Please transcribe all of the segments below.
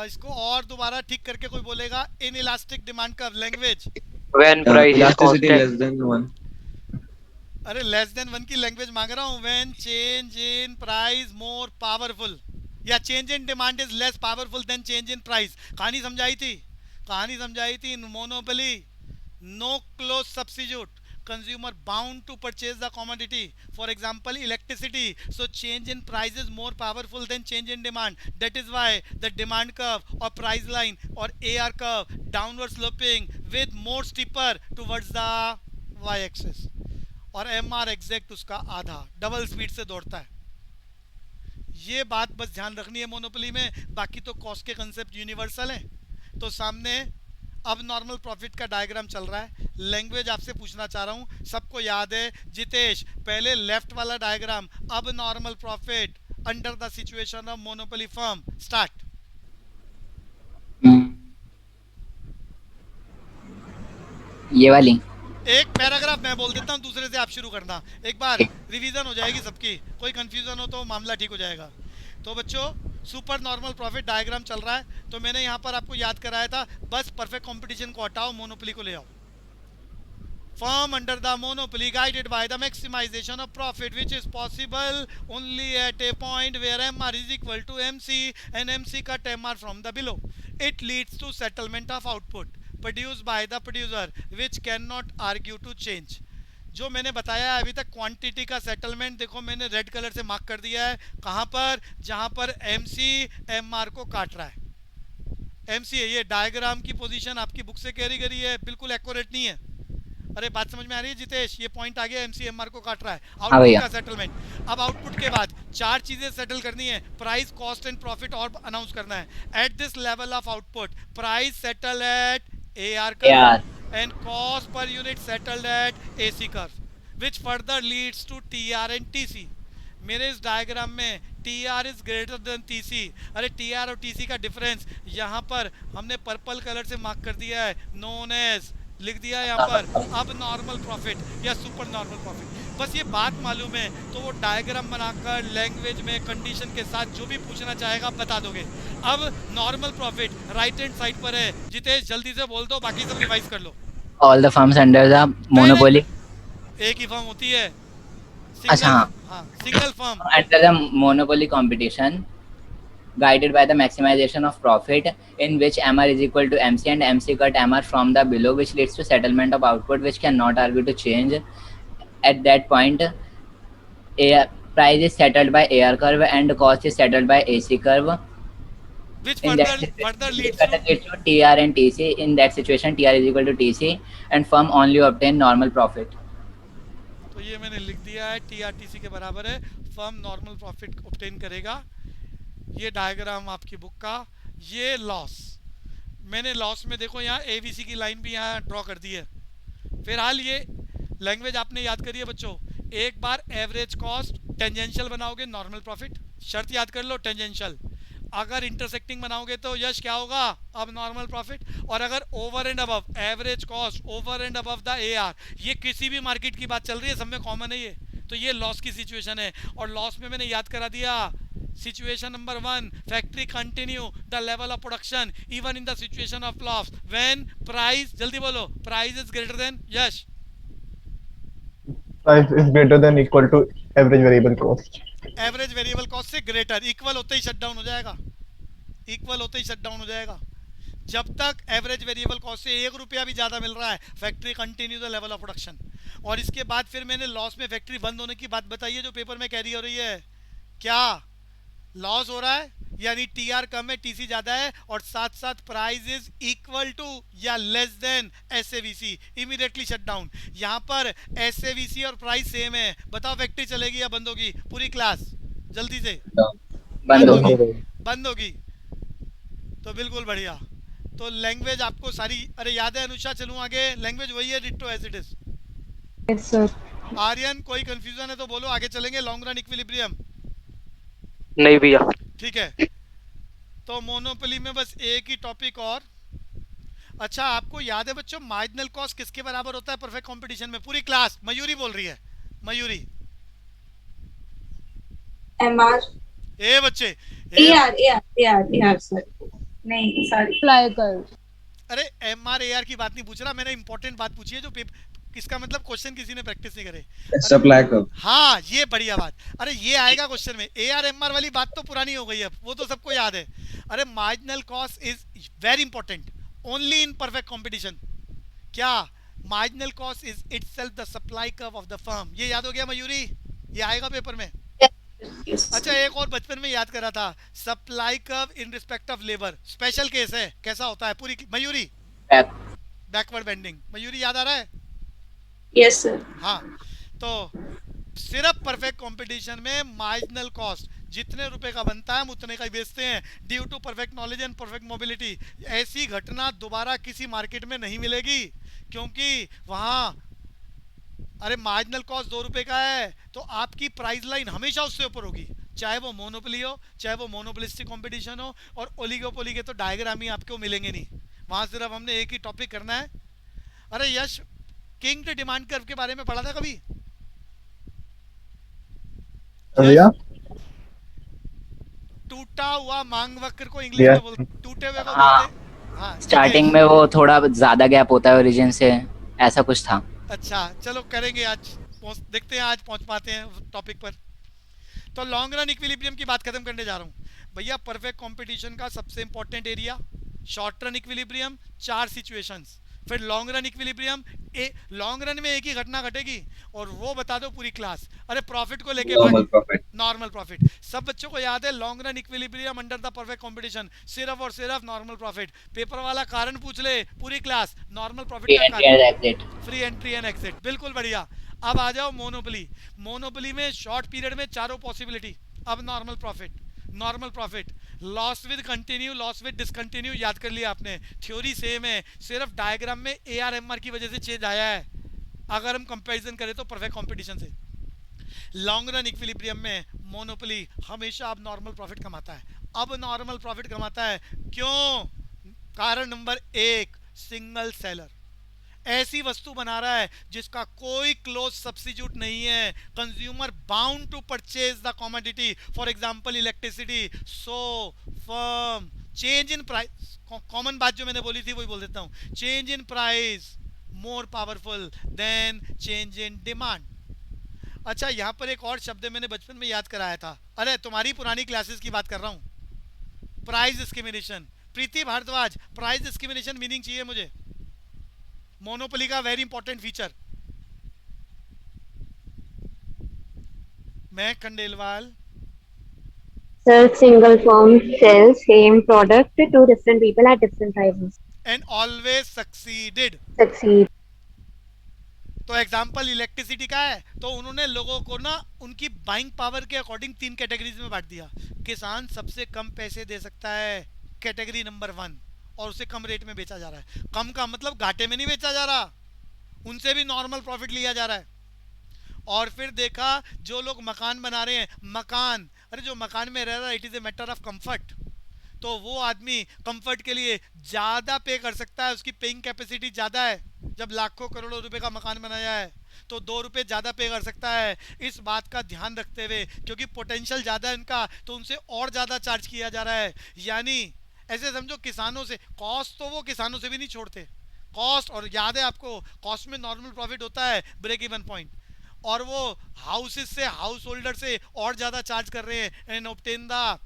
इसको और दोबारा ठीक करके कोई बोलेगा, in elastic demand curve language. When price is Elasticity constant. less than 1. अरे लेस देन वन की लैंग्वेज मांग रहा हूँ। When change in price more powerful, या change in demand is less powerful than change in price. कहानी समझाई थी, कहानी समझाई थी। Monopoly, no close substitute, consumer bound to purchase the commodity, for example electricity, so change in price is more powerful than change in demand. That is why the demand curve or price line or AR curve downward sloping with more steeper towards the y axis, और M R exact उसका आधा, double speed से दौड़ता है। ये बात बस ध्यान रखनी है मोनोपोली में, बाकी तो कॉस्ट के कंसेप्ट यूनिवर्सल हैं। तो सामने अब नॉर्मल प्रॉफिट का डायग्राम चल रहा है। लैंग्वेज आपसे पूछना चाह रहा हूँ, सबको याद है जितेश, पहले लेफ्ट वाला डायग्राम, अब normal profit under the situation of monopoly firm, start. ये वाली एक पैराग्राफ मैं बोल देता हूँ, दूसरे से आप शुरू करना, एक बार रिवीजन हो जाएगी सबकी, कोई कंफ्यूजन हो तो मामला ठीक हो जाएगा। तो बच्चों, सुपर नॉर्मल प्रॉफिट डायग्राम चल रहा है, तो मैंने यहाँ पर आपको याद कराया था, बस परफेक्ट कंपटीशन को हटाओ, मोनोपोली को ले आओ। Firm under the monopoly guided by the maximization of profit, which is possible only at a point where MR is equal to MC and MC cut MR from the below. It leads to settlement of output produced by the producer, which cannot argue to change. जो मैंने बताया है अभी तक, quantity का settlement देखो मैंने red colour से मार्क कर दिया है, कहाँ पर, जहाँ पर MC MR को काट रहा है। MC है, ये डायग्राम की पोजीशन आपकी बुक से कैरी करी है, बिल्कुल एक्यूरेट नहीं है। अरे बात समझ में आ रही है जितेश? ये पॉइंट आ गया, एमसीएमआर को काट रहा है, आउटपुट का सेटलमेंट। अब आउटपुट के बाद चार चीजें सेटल करनी है, प्राइस, कॉस्ट एंड प्रॉफिट, और अनाउंस करना है। At this level of output price settle at AR curve and cost per unit settled at AC curve, which further leads to TR and TC. मेरे इस diagram में TR is greater than TC. अरे TR और TC का difference यहाँ पर हमने purple colour से मार्क कर दिया है, नोन एज, लिख दिया है यहाँ पर अब नॉर्मल प्रॉफिट या सुपर नॉर्मल प्रॉफिट। बस ये बात मालूम है तो वो डायग्राम बनाकर लैंग्वेज में कंडीशन के साथ जो भी पूछना चाहेगा बता दोगे। अब normal profit right hand side पर है, जितेश जल्दी से बोल दो, बाकी सब रिवाइज कर लो। All the firms under the monopoly, एक ही फर्म होती है, अच्छा हाँ, single firm under the monopoly competition guided by the maximization of profit, in which MR is equal to MC and MC cut MR from the below, which leads to settlement of output, which cannot argue to change. At that point, price is settled by AR curve and cost is settled by AC curve, which in further leads to TR and TC. In that situation, TR is equal to TC and firm only obtain normal profit. तो ये मैंने लिख दिया है, TRTC के बराबर है, firm normal profit obtain करेगा। ये डायग्राम आपकी बुक का, ये लॉस, मैंने लॉस में देखो यहाँ एबीसी की लाइन भी यहाँ ड्रॉ कर दी है। फिलहाल ये लैंग्वेज आपने याद करी है बच्चों, एक बार एवरेज कॉस्ट टेंजेंशियल बनाओगे नॉर्मल प्रॉफिट, शर्त याद कर लो टेंजेंशियल। अगर इंटरसेक्टिंग बनाओगे तो यश क्या होगा, अब नॉर्मल प्रॉफिट। और अगर over and above average cost, over and above the AR, ये किसी भी मार्केट की बात चल रही है, सब में कॉमन है ये। तो ये लॉस की सिचुएशन है, और लॉस में मैंने याद करा दिया situation number 1, factory continue the level of production even in the situation of loss when price, जल्दी बोलो, price is greater than, Yash, price is greater than equal to average variable cost. Average variable cost से greater, इक्वल होते ही shutdown हो जाएगा, equal होते ही शटडाउन हो जाएगा। जब तक एवरेज वेरिएबल कॉस्ट से 1 रुपया भी ज्यादा मिल रहा है, factory continue the level of production. और इसके बाद फिर मैंने लॉस में फैक्ट्री बंद होने की बात बताई है, जो पेपर में कैरी हो रही है। क्या लॉस हो रहा है, यानी टीआर कम है, टीसी ज्यादा है, और साथ साथ प्राइस इज इक्वल टू या less than SAVC, immediately shut down. यहाँ पर एसएवीसी और प्राइस सेम है, बताओ फैक्ट्री चलेगी या बंद होगी? पूरी क्लास जल्दी से, बंद होगी, बंद होगी। तो बिल्कुल बढ़िया। तो लैंग्वेज आपको सारी, अरे याद है अनुषा? चलूं आगे, लैंग्वेज वही है, ditto as it is. Yes sir. Aryan कोई कंफ्यूजन है तो बोलो, आगे चलेंगे। लॉन्ग रन इक्विलिब्रियम नहीं भैया, ठीक है। तो मोनोपोली में बस एक ही टॉपिक और। अच्छा, आपको याद है बच्चों मार्जिनल कॉस्ट किसके बराबर होता है परफेक्ट कंपटीशन में? पूरी क्लास मयूरी बोल रही है, मयूरी। एमआर, ए बच्चे, AR, AR, AR, AR sir. नहीं सॉरी। Supply curve. अरे MRAR की बात नहीं पूछ रहा मैंने, इंपॉर्टेंट बात पूछी है जो किसका मतलब क्वेश्चन किसी ने प्रैक्टिस नहीं करे। Supply curve. हाँ ये बढ़िया बात, अरे ये आएगा क्वेश्चन में। ARMR वाली बात तो पुरानी हो गई है, वो तो सबको याद है। अरे marginal cost is very important only in perfect competition. क्या marginal cost is itself the supply curve of the firm, ये याद हो गया मयूरी? ये आएगा पेपर में। अच्छा एक और बचपन में याद करा था, supply curve in respect of labour, special case है, कैसा होता है पूरी मयूरी? Backward bending. मयूरी याद आ रहा है? Yes sir. हाँ तो सिर्फ परफेक्ट कंपटीशन में मार्जिनल कॉस्ट जितने रुपए का बनता है हम उतने का ही बेचते हैं, due to perfect knowledge and perfect mobility. ऐसी घटना दोबारा किसी मार्केट में नहीं मिलेगी, क्योंकि वहाँ अरे मार्जिनल कॉस्ट 2 रुपए का है तो आपकी प्राइस लाइन हमेशा उससे ऊपर होगी, चाहे वो मोनोपोली हो, चाहे वो मोनोपोलिस्टिक कंपटीशन हो। और ओलिगोपोली के तो डायग्राम ही आपको मिलेंगे नहीं, वहाँ सिर्फ हमने एक ही टॉपिक करना है। अरे यश किंग डिमांड कर्व के बारे में पढ़ा था कभी? भैया टूटा हुआ मांग वक्र को इंग्लिश में बोलते, टूटे हुए को बोलते। हाँ स्टार्टिंग में वो थोड़ा ज्यादा गैप होता है ओरिजिन से, ऐसा कुछ था। अच्छा चलो करेंगे आज, देखते हैं आज पहुंच पाते हैं टॉपिक पर। तो लॉन्ग रन इक्विलिब्रियम की बात खत्म करने जा रहा हूँ भैया। परफेक्ट कंपटीशन का सबसे important area short run equilibrium, 4 situations. फिर long run equilibrium, long run में एक ही घटना घटेगी और वो बता दो पूरी क्लास। अरे प्रॉफिट को लेके नॉर्मल प्रॉफिट सब बच्चों को याद है। Long run equilibrium under the perfect competition, सिर्फ और सिर्फ नॉर्मल प्रॉफिट। पेपर वाला कारण पूछ ले पूरी क्लास, नॉर्मल प्रॉफिट का कारण, फ्री एंट्री एंड एग्जिट। बिल्कुल बढ़िया। अब आ जाओ मोनोपोली। मोनोपोली में शॉर्ट पीरियड में चारों पॉसिबिलिटी। अब normal profit, normal profit, loss with continue, loss with discontinue, याद कर लिया आपने। थ्योरी सेम है, सिर्फ डायग्राम में ARMR की वजह से चेंज आया है अगर हम कंपैरिजन करें तो परफेक्ट कंपटीशन से। लॉन्ग रन इक्विलिब्रियम में मोनोपोली हमेशा अब नॉर्मल प्रॉफिट कमाता है। अब नॉर्मल प्रॉफिट कमाता है क्यों? कारण नंबर 1, सिंगल सेलर ऐसी वस्तु बना रहा है जिसका कोई क्लोज सब्स्टिट्यूट नहीं है। Consumer bound to purchase the commodity, for example electricity. So firm change in price, common बात जो मैंने बोली थी वही बोल देता हूँ, change in price more powerful than change in demand. अच्छा यहाँ पर एक और शब्द मैंने बचपन में याद कराया था, अरे तुम्हारी पुरानी क्लासेस की बात कर रहा हूँ, प्राइस डिस्क्रिमिनेशन। प्रीति भारद्वाज, प्राइस डिस्क्रिमिनेशन मीनिंग चाहिए मुझे, मोनोपोली का वेरी इंपॉर्टेंट फीचर। मैं Khandelwal. Sir, single firm sells same product to different people at different prices. And always succeeded. Succeed. तो एग्जांपल इलेक्ट्रिसिटी का है, तो उन्होंने लोगों को ना उनकी बाइंग पावर के अकॉर्डिंग 3 कैटेगरीज में बांट दिया। किसान सबसे कम पैसे दे सकता है, कैटेगरी नंबर 1, और उसे कम रेट में बेचा जा रहा है। कम का मतलब घाटे में नहीं बेचा जा रहा, उनसे भी नॉर्मल प्रॉफिट लिया जा रहा है। और फिर देखा जो लोग मकान बना रहे हैं, मकान, अरे जो मकान में रह रहा है it is a matter of comfort, तो वो आदमी कंफर्ट के लिए ज़्यादा पे कर सकता है, उसकी पेइंग कैपेसिटी ज़्यादा है। जब लाखों करोड़ों रुपए का मकान बनाया है तो 2 रुपये ज़्यादा पे कर सकता है। इस बात का ध्यान रखते हुए, क्योंकि पोटेंशियल ज़्यादा है उनका, तो उनसे और ज़्यादा चार्ज किया जा रहा है। यानी ऐसे समझो किसानों से कॉस्ट तो वो किसानों से भी नहीं छोड़ते, कॉस्ट, और याद है आपको कॉस्ट में नॉर्मल प्रॉफिट होता है ब्रेक इवन पॉइंट, और वो हाउसेस से, हाउस होल्डर से और ज़्यादा चार्ज कर रहे हैं and obtain the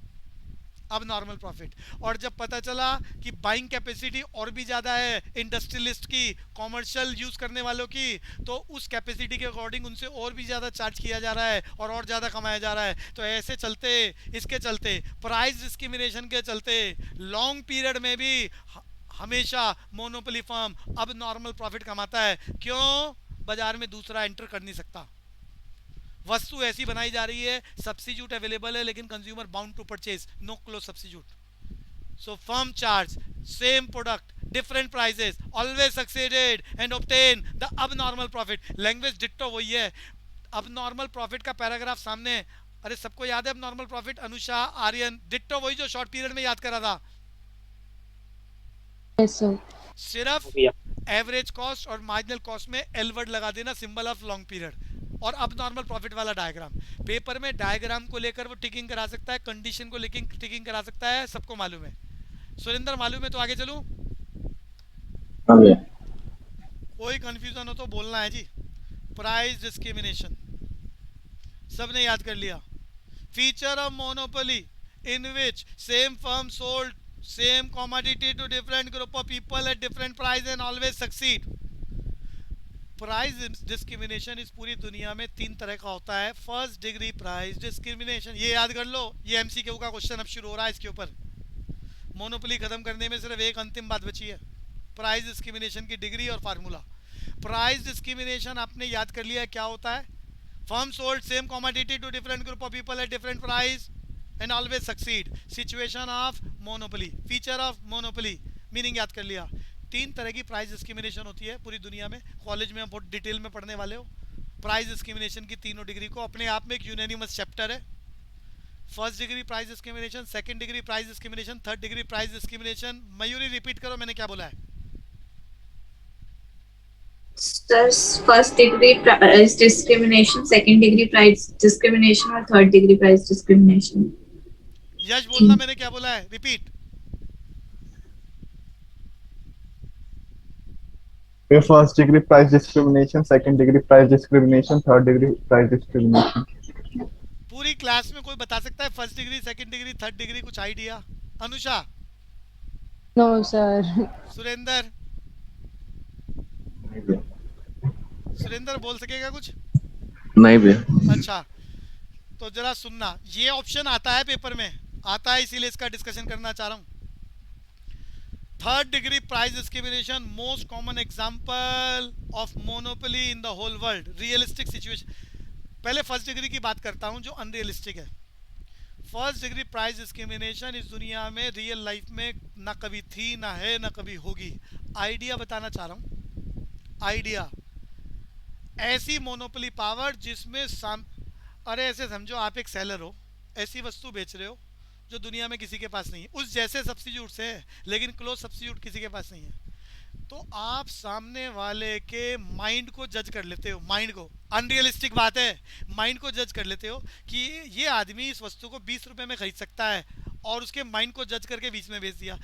abnormal profit. और जब पता चला कि बाइंग कैपेसिटी और भी ज़्यादा है इंडस्ट्रियलिस्ट की, कॉमर्शियल यूज़ करने वालों की, तो उस कैपेसिटी के अकॉर्डिंग उनसे और भी ज़्यादा चार्ज किया जा रहा है और ज़्यादा कमाया जा रहा है। तो ऐसे चलते, इसके चलते, प्राइस डिस्क्रिमिनेशन के चलते, लॉन्ग पीरियड में भी हमेशा मोनोपोली फर्म अब नॉर्मल प्रॉफिट कमाता है। क्यों? बाजार में दूसरा एंटर कर नहीं सकता, वस्तु ऐसी बनाई जा रही है, सब्स्टिट्यूट अवेलेबल है लेकिन consumer bound to purchase, no close substitute. So firm charge same product different prices, always succeeded and obtain the abnormal profit. Language ditto वही है। अब नॉर्मल प्रॉफिट का पैराग्राफ सामने, अरे सबको याद है abnormal profit, Anusha, Aryan, ditto वही जो शॉर्ट पीरियड में याद करा था। Yes, sir. सिर्फ एवरेज कॉस्ट और मार्जिनल कॉस्ट में एल वर्ड लगा देना, सिंबल ऑफ लॉन्ग पीरियड, और अब नॉर्मल प्रॉफिट वाला डायग्राम। पेपर में डायग्राम को लेकर वो टिकिंग करा सकता है, कंडीशन को लेकर टिकिंग करा सकता है, सबको मालूम है। सुरेंद्र मालूम है तो आगे चलूं? हाँ भैया। कोई कंफ्यूजन हो तो बोलना है जी। प्राइस डिस्क्रिमिनेशन सबने याद कर लिया। Feature of monopoly in which same firm sold same commodity to different group of people at different price and always succeed. Price discrimination इस पूरी दुनिया में 3 तरह का होता है। फर्स्ट डिग्री प्राइस डिस्क्रिमिनेशन, ये याद कर लो, ये एमसीक्यू का क्वेश्चन अब शुरू हो रहा है इसके ऊपर। मोनोपोली खत्म करने में सिर्फ एक अंतिम बात बची है, प्राइस डिस्क्रिमिनेशन की डिग्री और फार्मूला। प्राइस डिस्क्रिमिनेशन आपने याद कर लिया है क्या होता है। Firm sold same commodity to different group of people at different price and always succeed. Situation of monopoly, feature of monopoly, meaning याद कर लिया। 3 तरह की प्राइस डिस्क्रिमिनेशन होती है पूरी दुनिया में, कॉलेज में बहुत डिटेल में पढ़ने वाले हो। प्राइस डिस्क्रिमिनेशन की तीनों डिग्री को अपने आप में एक यूनानिमस चैप्टर है। First degree price discrimination, second degree price discrimination, third degree price discrimination. Mayuri repeat करो मैंने क्या बोला है। Sir, first degree price discrimination, second degree price discrimination और third degree price discrimination. यश बोलना मैंने क्या बोला है, repeat. First degree price discrimination, second degree price discrimination, third degree price discrimination. पूरी क्लास में कोई बता सकता है first degree, second degree, third degree, कुछ idea? Anusha? No sir. Surendra? Surendra बोल सकेगा कुछ? नहीं भैया। अच्छा, तो जरा सुनना, ये ऑप्शन आता है पेपर में, आता है इसीलिए इसका डिस्कशन करना चाह रहा हूँ। Third degree price discrimination, most common example of monopoly in the whole world, realistic situation. पहले फर्स्ट डिग्री की बात करता हूँ जो अनरियलिस्टिक है। फर्स्ट डिग्री प्राइस डिस्क्रिमिनेशन इस दुनिया में रियल लाइफ में ना कभी थी, ना है, ना कभी होगी। आइडिया बताना चाह रहा हूँ, आइडिया। ऐसी मोनोपोली पावर जिसमें अरे ऐसे समझो आप एक सेलर हो, ऐसी वस्तु बेच रहे हो जो दुनिया में किसी के पास नहीं है, उस जैसे सब्स्टिट्यूट से है लेकिन क्लोज सब्स्टिट्यूट किसी के पास नहीं है। तो आप सामने वाले के माइंड को जज कर लेते हो, माइंड को, अनरियलिस्टिक बात है, माइंड को जज कर लेते हो कि ये आदमी इस वस्तु को 20 रुपए में खरीद सकता है, और उसके माइंड को जज करके 20 में बेच दिया।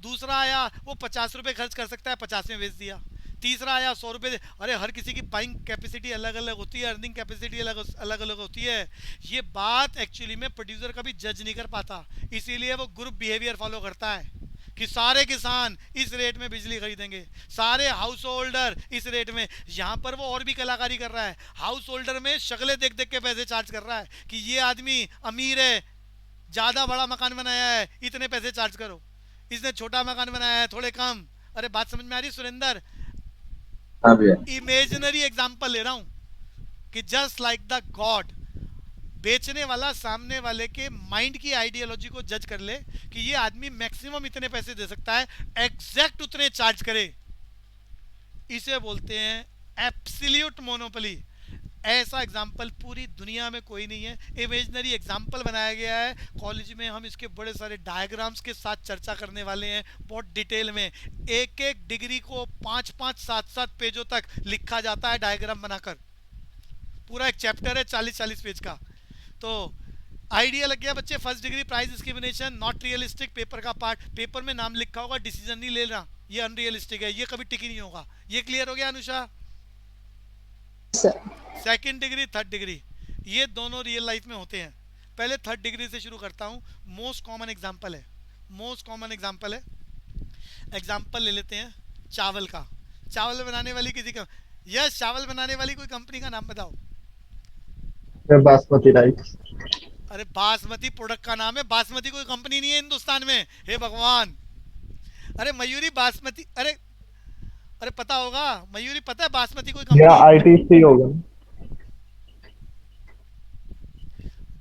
दूसरा आया वो 50 रुपए खर्च कर सकता है, 50 में बेच दिया। तीसरा आया 100 रुपये। अरे हर किसी की बाइंग कैपेसिटी अलग अलग होती है, अर्निंग कैपेसिटी अलग अलग होती है। ये बात एक्चुअली में प्रोड्यूसर कभी जज नहीं कर पाता, इसीलिए वो ग्रुप बिहेवियर फॉलो करता है कि सारे किसान इस रेट में बिजली खरीदेंगे, सारे हाउस होल्डर इस रेट में। यहाँ पर वो और भी कलाकारी कर रहा है, हाउस होल्डर में शक्लें देख देख के पैसे चार्ज कर रहा है कि ये आदमी अमीर है, ज़्यादा बड़ा मकान बनाया है, इतने पैसे चार्ज करो, इसने छोटा मकान बनाया है, थोड़े कम। अरे बात समझ में आ रही सुरेंद्र? हाँ भैया। इमेजिनरी एग्जांपल ले रहा हूं कि जस्ट लाइक द गॉड, बेचने वाला सामने वाले के माइंड की आइडियोलॉजी को जज कर ले कि ये आदमी मैक्सिमम इतने पैसे दे सकता है, एग्जैक्ट उतने चार्ज करे। इसे बोलते हैं एब्सोल्यूट मोनोपोली। ऐसा एग्जाम्पल पूरी दुनिया में कोई नहीं है। इमेजिनरी एग्जाम्पल बनाया गया है, कॉलेज में हम इसके बड़े सारे डायग्राम्स के साथ चर्चा करने वाले हैं बहुत डिटेल में। एक एक डिग्री को 5-5, 7-7 पेजों तक लिखा जाता है डायग्राम बनाकर, पूरा एक चैप्टर है 40-40 पेज का। तो आइडिया लग गया बच्चे? First degree price discrimination not realistic, paper का पार्ट, पेपर में नाम लिखा होगा, डिसीजन नहीं लेना, ये अनरियलिस्टिक है, ये कभी टिक ही नहीं होगा। ये क्लियर हो गया Anusha? Second degree, third degree, ये दोनों रियल लाइफ में होते हैं। पहले थर्ड डिग्री से शुरू करता हूँ। मोस्ट कॉमन एग्जांपल है, मोस्ट कॉमन एग्जांपल है, एग्जांपल ले लेते हैं चावल का। चावल बनाने वाली किसी का, यस, चावल बनाने वाली कोई कंपनी का नाम बताओ। बासमती राइस। अरे बासमती प्रोडक्ट का नाम है, बासमती कोई कंपनी नहीं है हिंदुस्तान में, हे भगवान। अरे मयूरी बासमती, अरे अरे पता होगा मयूरी, पता है बासमती कोई कंपनी? या आईटीसी होगा।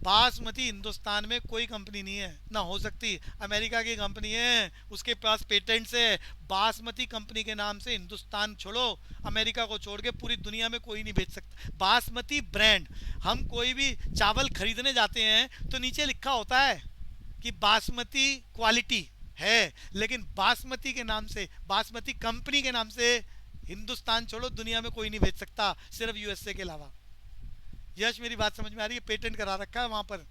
बासमती हिंदुस्तान में कोई कंपनी नहीं है, ना हो सकती। अमेरिका की कंपनी है, उसके पास पेटेंट्स है। बासमती कंपनी के नाम से हिंदुस्तान छोड़ो, अमेरिका को छोड़ के पूरी दुनिया में कोई नहीं बेच सकता। बासमती ब्रांड, हम कोई भी चावल खरीदने जाते हैं तो नीचे लिखा होता है कि बासमती क्वालिटी है, लेकिन बासमती के नाम से, बासमती कंपनी के नाम से हिंदुस्तान छोड़ो दुनिया में कोई नहीं बेच सकता, सिर्फ यूएसए के अलावा। यश मेरी बात समझ में आ रही है? पेटेंट करा रखा है वहां पर।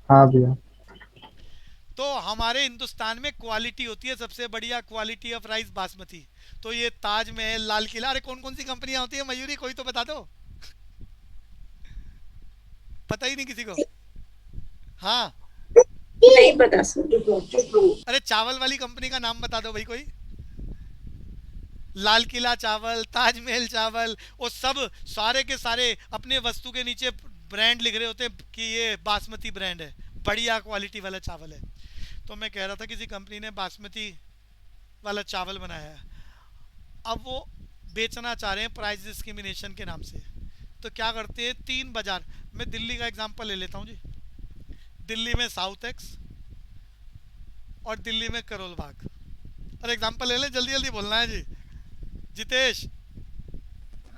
हाँ भैया। तो हमारे हिंदुस्तान में क्वालिटी होती है सबसे बढ़िया, क्वालिटी ऑफ राइस बासमती। तो ये ताजमहल, लाल किला, अरे कौन कौन सी कंपनियां होती है मयूरी, कोई तो बता दो। पता ही नहीं किसी को। हाँ, नहीं पता सर। अरे चावल वाली कंपनी का नाम बता दो भाई कोई। लाल किला चावल, ताजमहल चावल, वो सब सारे के सारे अपने वस्तु के नीचे ब्रांड लिख रहे होते हैं कि ये बासमती ब्रांड है, बढ़िया क्वालिटी वाला चावल है। तो मैं कह रहा था किसी कंपनी ने बासमती वाला चावल बनाया है, अब वो बेचना चाह रहे हैं प्राइस डिस्क्रिमिनेशन के नाम से। तो क्या करते हैं, 3 बाजार, मैं दिल्ली का एग्जांपल ले लेता हूँ जी। दिल्ली में साउथ एक्स और दिल्ली में करोल बाग। और एग्जांपल ले लें, जल्दी जल्दी बोलना है जी। जितेश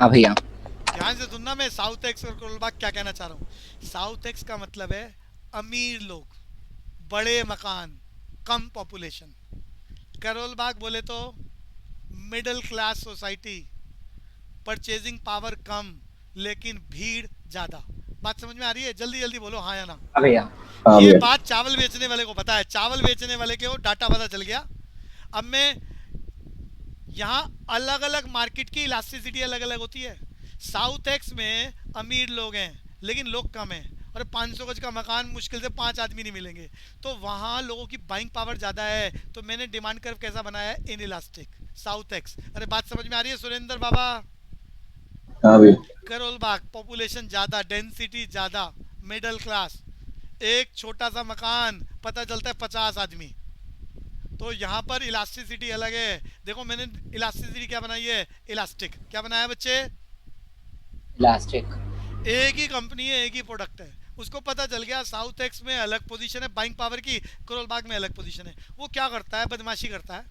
हाँ भैया। ध्यान से सुनना, मैं साउथ एक्स और करोल बाग क्या कहना चाह रहा हूँ। साउथ एक्स का मतलब है अमीर लोग, बड़े मकान, कम पॉपुलेशन। करोल बाग बोले तो middle class society, purchasing power कम लेकिन भीड़ ज़्यादा। बात समझ में आ रही है? जल्दी जल्दी बोलो हाँ या ना। हाँ भैया। हाँ ये भैया। बात चावल बेचने वाले को पता है, चावल बेचने वाले के वो डाटा पता चल गया। अब मैं यहाँ अलग अलग मार्केट की इलास्टिसिटी अलग अलग होती है। साउथ एक्स में अमीर लोग हैं लेकिन लोग कम हैं, और 500 गज का मकान मुश्किल से 5 आदमी नहीं मिलेंगे, तो वहाँ लोगों की बाइंग पावर ज़्यादा है। तो मैंने डिमांड कर्व कैसा बनाया है, इन इलास्टिक, साउथ एक्स। अरे बात समझ में आ रही है सुरेंद्र बाबा? हाँ भैया। करोल बाग पॉपुलेशन ज़्यादा, डेंसिटी ज़्यादा, मिडिल क्लास, एक छोटा सा मकान, पता चलता है 50 आदमी। तो यहाँ पर इलास्टिसिटी अलग है। देखो मैंने इलास्टिसिटी क्या बनाई है, इलास्टिक। क्या बनाया है बच्चे? इलास्टिक। एक ही कंपनी है, एक ही प्रोडक्ट है, उसको पता चल गया साउथ एक्स में अलग पोजीशन है बाइंग पावर की, करोल बाग में अलग पोजीशन है। वो क्या करता है, बदमाशी करता है।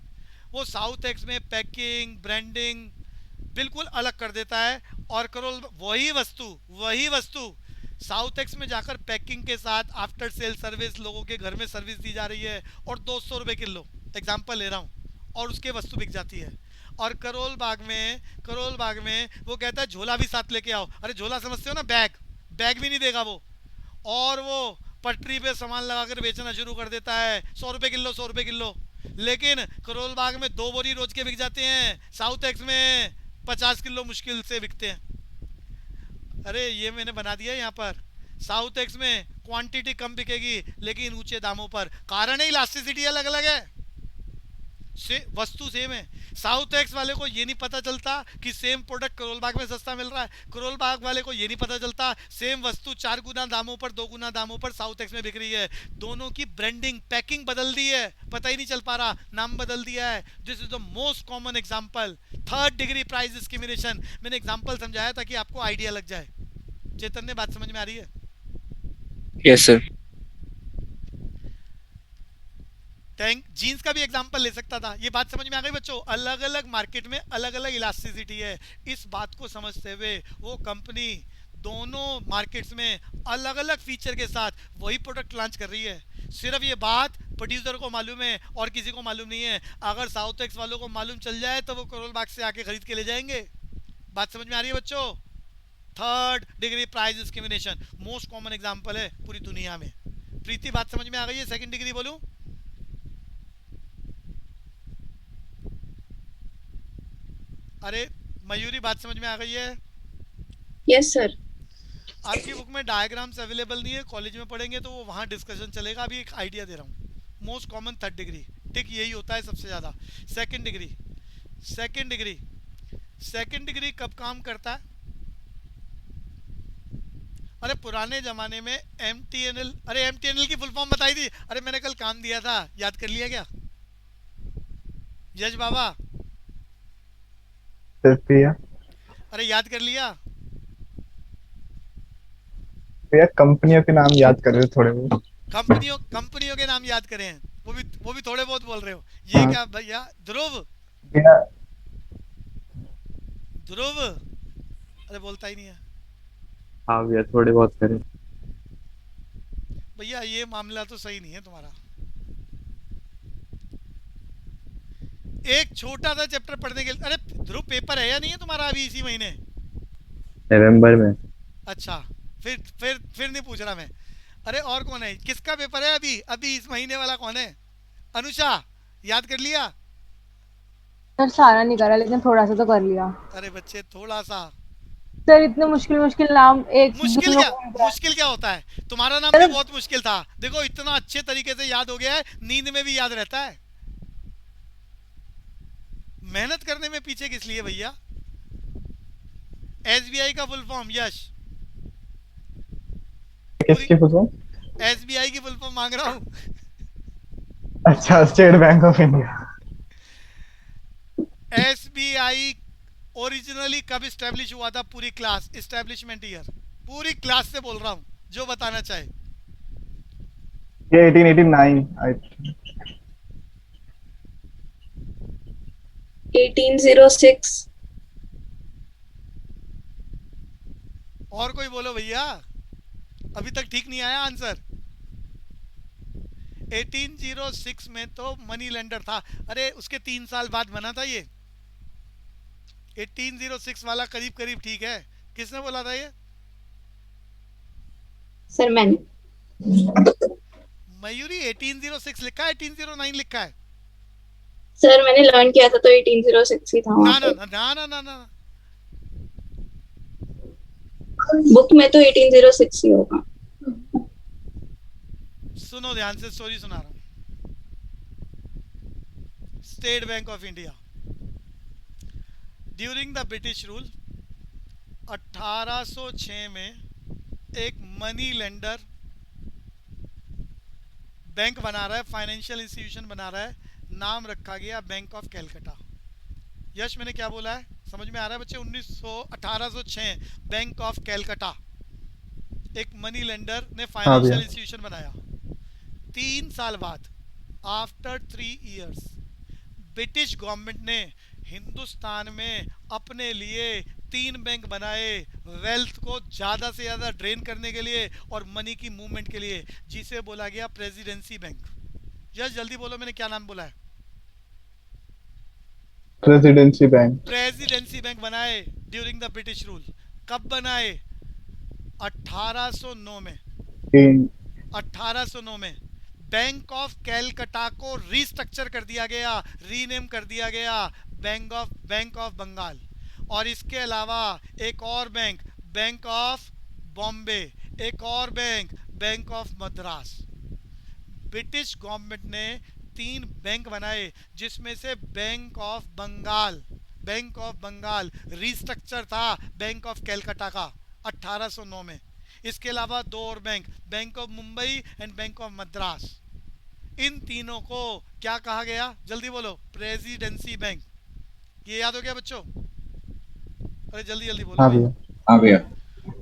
वो साउथ एक्स में पैकिंग, ब्रांडिंग बिल्कुल अलग कर देता है, और करोल वही वस्तु साउथ एक्स में जाकर पैकिंग के साथ आफ्टर सेल सर्विस, लोगों के घर में सर्विस दी जा रही है, और 200 रुपये किलो, एग्जाम्पल ले रहा हूँ, और उसके वस्तु बिक जाती है। और करोल बाग में वो कहता है झोला भी साथ लेके आओ। अरे झोला समझते हो ना, बैग भी नहीं देगा वो, और वो पटरी पे सामान लगा कर बेचना शुरू कर देता है, 100 रुपये किलो 100 रुपये किलो। लेकिन करोल बाग में 2 बोरी रोज के बिक जाते हैं, साउथ एक्स में 50 किलो मुश्किल से बिकते हैं। अरे ये मैंने बना दिया यहाँ पर, साउथ एक्स में क्वांटिटी कम बिकेगी लेकिन ऊंचे दामों पर। कारण है इलास्टिसिटी अलग अलग है, वस्तु सेम है। साउथ एक्स वाले को ये नहीं पता चलता कि सेम प्रोडक्ट करोल बाग में सस्ता मिल रहा है, करोल बाग वाले को ये नहीं पता चलता सेम वस्तु 4 गुना दामों पर, 2 गुना दामों पर साउथ एक्स में बिक रही है। दोनों की ब्रांडिंग, पैकिंग बदल दी है, पता ही नहीं चल पा रहा, नाम बदल दिया है। This is the most common example, 3rd degree price discrimination. मैंने एग्जांपल समझाया ताकि आपको आइडिया लग जाए। चेतन, बात समझ में आ रही है? Yes sir. टैंक जीन्स का भी एग्जांपल ले सकता था। ये बात समझ में आ गई बच्चों? अलग अलग मार्केट में अलग अलग इलास्टिसिटी है। इस बात को समझते हुए वो कंपनी दोनों मार्केट्स में अलग अलग फीचर के साथ वही प्रोडक्ट लॉन्च कर रही है। सिर्फ ये बात प्रोड्यूसर को मालूम है और किसी को मालूम नहीं है। अगर साउथ एक्स वालों को मालूम चल जाए तो वो करोल बाग से आके खरीद के ले जाएंगे। बात समझ में आ रही है बच्चों? 3rd degree price discrimination most common example है पूरी दुनिया में। प्रीति, बात समझ में आ गई है? 2nd डिग्री बोलूं? अरे मयूरी, बात समझ में आ गई है? Yes sir. आपकी बुक में डायग्राम्स अवेलेबल नहीं है, कॉलेज में पढ़ेंगे तो वो वहाँ डिस्कशन चलेगा। अभी एक आइडिया दे रहा हूँ। मोस्ट कॉमन 3rd डिग्री, टिक यही होता है सबसे ज़्यादा। 2nd डिग्री कब काम करता है? अरे पुराने ज़माने में MTNL, अरे MTNL की फुल फॉर्म बताई थी। अरे मैंने कल काम दिया था, याद कर लिया क्या यश बाबा? भैया अरे याद कर लिया? भैया कंपनियों के नाम याद कर रहे हो थोड़े बहुत? कंपनियों के नाम याद करें हैं, वो भी थोड़े बहुत बोल रहे हो। ये हाँ। क्या भैया? ध्रुव, भैया अरे बोलता ही नहीं है हाँ भैया, थोड़े बहुत करें। भैया। ये मामला तो सही नहीं है तुम्हारा। एक छोटा सा चैप्टर पढ़ने के लिए, अरे ध्रुव पेपर है या नहीं है तुम्हारा अभी इसी महीने? नवंबर में। अच्छा, फिर नहीं पूछ रहा मैं। अरे और कौन है, किसका पेपर है अभी अभी इस महीने वाला कौन है? अनुषा, याद कर लिया? सर सारा नहीं करा लेकिन थोड़ा सा तो कर लिया। अरे बच्चे थोड़ा सा। सर इतने मुश्किल मुश्किल नाम एक मुश्किल दूसरों क्या, को याद मुश्किल क्या होता है? तुम्हारा नाम भी सर बहुत मुश्किल था, देखो इतना अच्छे तरीके से याद हो गया है, नींद में भी याद रहता है। मेहनत करने में पीछे किस लिए भैया? एसबीआई का फुल फॉर्म, यश किसकी फुल फॉर्म? एसबीआई की फुल फॉर्म मांग रहा हूँ। अच्छा, state bank of India. SBI originally कब इस्टेब्लिश हुआ था? पूरी क्लास, इस्टेब्लिशमेंट ईयर पूरी क्लास से बोल रहा हूँ, जो बताना चाहे। ये 1889 आई थिंक। 1806. और कोई बोलो भैया, अभी तक ठीक नहीं आया आंसर। 1806 में तो मनी लेंडर था। अरे उसके 3 साल बाद बना था ये। 1806 वाला करीब करीब ठीक है। किसने बोला था ये? सर मैंने. मयूरी 1806 लिखा है, 1809 लिखा है? सर मैंने लर्न किया था तो 1806 ही था ना वहाँ ना पे. ना ना ना ना ना। बुक में तो 1806 ही होगा. सुनो ध्यान से, स्टोरी सुना रहा हूँ। State bank of India during the British rule 1806 में एक मनी लेंडर बैंक बना रहा है, फाइनेंशियल इंस्टीट्यूशन बना रहा है, नाम रखा गया बैंक ऑफ कैलकाटा। यश मैंने क्या बोला है, समझ में आ रहा है बच्चे? 1806 बैंक ऑफ कैलकाटा, एक मनी लेंडर ने फाइनेंशियल इंस्टीट्यूशन बनाया। 3 साल बाद, आफ्टर 3 इयर्स, ब्रिटिश गवर्नमेंट ने हिंदुस्तान में अपने लिए 3 बैंक बनाए, वेल्थ को ज़्यादा से ज़्यादा ड्रेन करने के लिए और मनी की मूवमेंट के लिए, जिसे बोला गया प्रेसिडेंसी बैंक। यस जल्दी बोलो, मैंने क्या नाम बोला है? Presidency bank. प्रेसिडेंसी बैंक बनाए ड्यूरिंग द ब्रिटिश रूल। कब बनाए? 1809 में। 1809 में बैंक ऑफ कैलकाटा को रीस्ट्रक्चर कर दिया गया, रीनेम कर दिया गया बैंक ऑफ बंगाल। और इसके अलावा एक और बैंक, बैंक ऑफ बॉम्बे, एक और bank of Madras. British government ने 3 बैंक बनाए, जिसमें से बैंक ऑफ बंगाल रीस्ट्रक्चर था बैंक ऑफ कैलकाटा का 1809 में। इसके अलावा 2 और bank of Mumbai and bank of Madras. इन तीनों को क्या कहा गया? जल्दी बोलो। Presidency bank. ये याद हो गया बच्चों? अरे जल्दी जल्दी बोलो। हाँ भैया। हाँ भैया।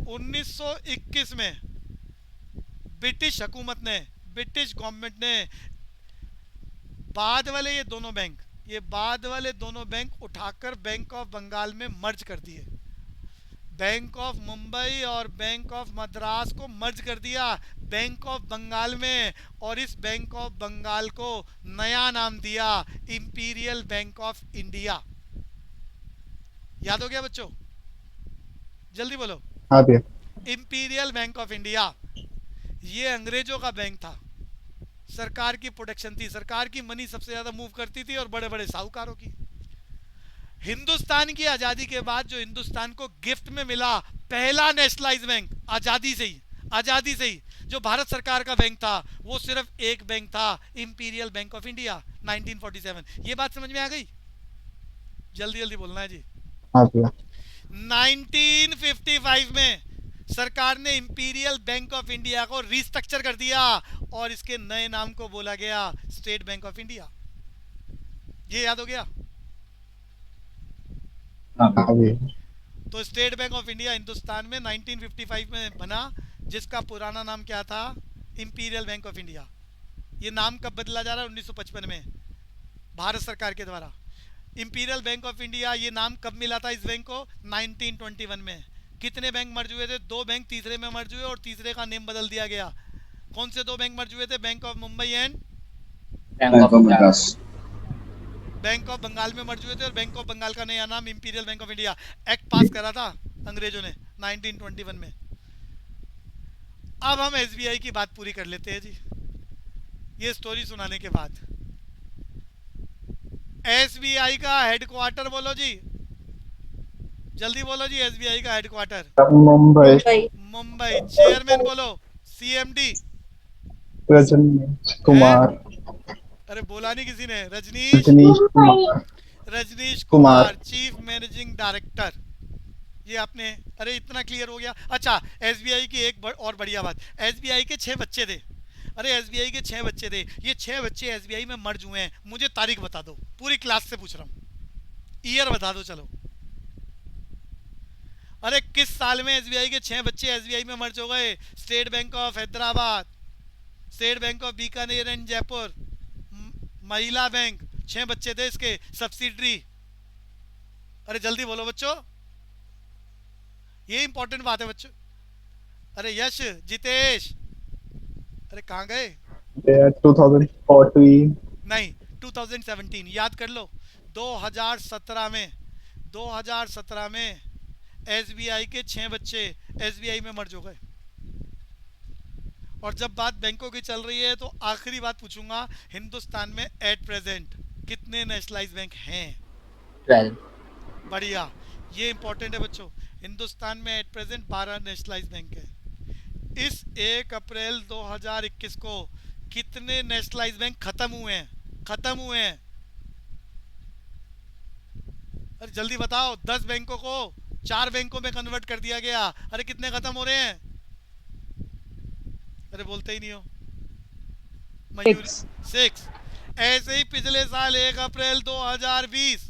1921 में ब्रिटिश हुकूमत ने, ब्रिटिश गवर्नमेंट ने बाद वाले ये दोनों बैंक उठाकर बैंक ऑफ बंगाल में मर्ज कर दिए। बैंक ऑफ मुंबई और बैंक ऑफ मद्रास को मर्ज कर दिया बैंक ऑफ बंगाल में, और इस बैंक ऑफ बंगाल को नया नाम दिया इंपीरियल बैंक ऑफ इंडिया। याद हो गया बच्चों? जल्दी बोलो। हाँ भैया। Imperial bank of India. ये अंग्रेजों का बैंक था, सरकार की प्रोटेक्शन थी, सरकार की मनी सबसे ज्यादा मूव करती थी और बड़े बड़े साहूकारों की। हिंदुस्तान की आजादी के बाद जो हिंदुस्तान को गिफ्ट में मिला पहला नेशनलाइज बैंक, आजादी से ही जो भारत सरकार का बैंक था, वो सिर्फ एक बैंक था, इंपीरियल बैंक ऑफ इंडिया 1947। ये बात समझ में आ गई? जल्दी जल्दी बोलना है जी। हाँ भैया। 1955 में सरकार ने इंपीरियल बैंक ऑफ इंडिया को रीस्ट्रक्चर कर दिया और इसके नए नाम को बोला गया स्टेट बैंक ऑफ इंडिया। ये याद हो गया? हाँ भैया। तो state bank of India Hindustan में 1955 में बना, जिसका पुराना नाम क्या था? Imperial bank of India. ये नाम कब बदला जा रहा है? 1955 में भारत सरकार के द्वारा। इंपीरियल बैंक ऑफ इंडिया, ये नाम कब मिला था इस बैंक को? 1921 में। कितने बैंक मर्ज हुए थे? 2 बैंक तीसरे में मर्ज हुए और तीसरे का नेम बदल दिया गया। कौन से 2 बैंक मर्ज हुए थे? Bank of Mumbai and bank of Madras. Bank of Bengal में मर्ज हुए थे और बैंक ऑफ बंगाल का नया नाम imperial bank of India. Act पास करा था अंग्रेजों ने 1921 में। अब हम एसबीआई की बात पूरी कर लेते हैं जी, ये स्टोरी सुनाने के बाद। एसबीआई का हेडक्वार्टर बोलो जी, जल्दी बोलो जी, एसबीआई का हेडक्वार्टर मुंबई। मुंबई। चेयरमैन बोलो, सीएमडी रजनीश है। कुमार। अरे बोला नहीं किसी ने, Rajnish Rajnish Kumar. Rajnish Kumar. Kumar, chief managing director. ये आपने, अरे इतना क्लियर हो गया। अच्छा, एसबीआई की एक और बढ़िया बात, एसबीआई के 6 बच्चे थे। अरे एसबीआई के 6 बच्चे थे, ये 6 बच्चे एसबीआई में मर्ज हुए हैं। मुझे तारीख बता दो, पूरी क्लास से पूछ रहा हूँ, ईयर बता दो चलो। अरे किस साल में एसबीआई के 6 बच्चे एसबीआई में मर्ज हो गए? State bank of Hyderabad, state bank of Bikaner and Jaipur, महिला बैंक, 6 बच्चे थे इसके सब्सिडरी। अरे जल्दी बोलो बच्चों, ये इंपॉर्टेंट बात है बच्चों। अरे यश, जितेश, अरे कहाँ गए? 2014। नहीं, 2017, याद कर लो। 2017 में 2017 में एसबीआई के 6 बच्चे एसबीआई में मर्ज हो गए। और जब बात बैंकों की चल रही है तो आखिरी बात पूछूंगा, हिंदुस्तान में एट प्रेजेंट कितने नेशनलाइज बैंक हैं? 12। बढ़िया, ये इंपॉर्टेंट है बच्चों। हिंदुस्तान में एट प्रेजेंट 12 नेशनलाइज बैंक है। इस 1 अप्रैल 2021 को कितने नेशनलाइज बैंक खत्म हुए हैं? खत्म हुए हैं, अरे जल्दी बताओ। 10 बैंकों को 4 बैंकों में कन्वर्ट कर दिया गया। अरे कितने खत्म हो रहे हैं? अरे बोलते ही नहीं हो मयूर। 6। ऐसे ही पिछले साल 1 अप्रैल 2020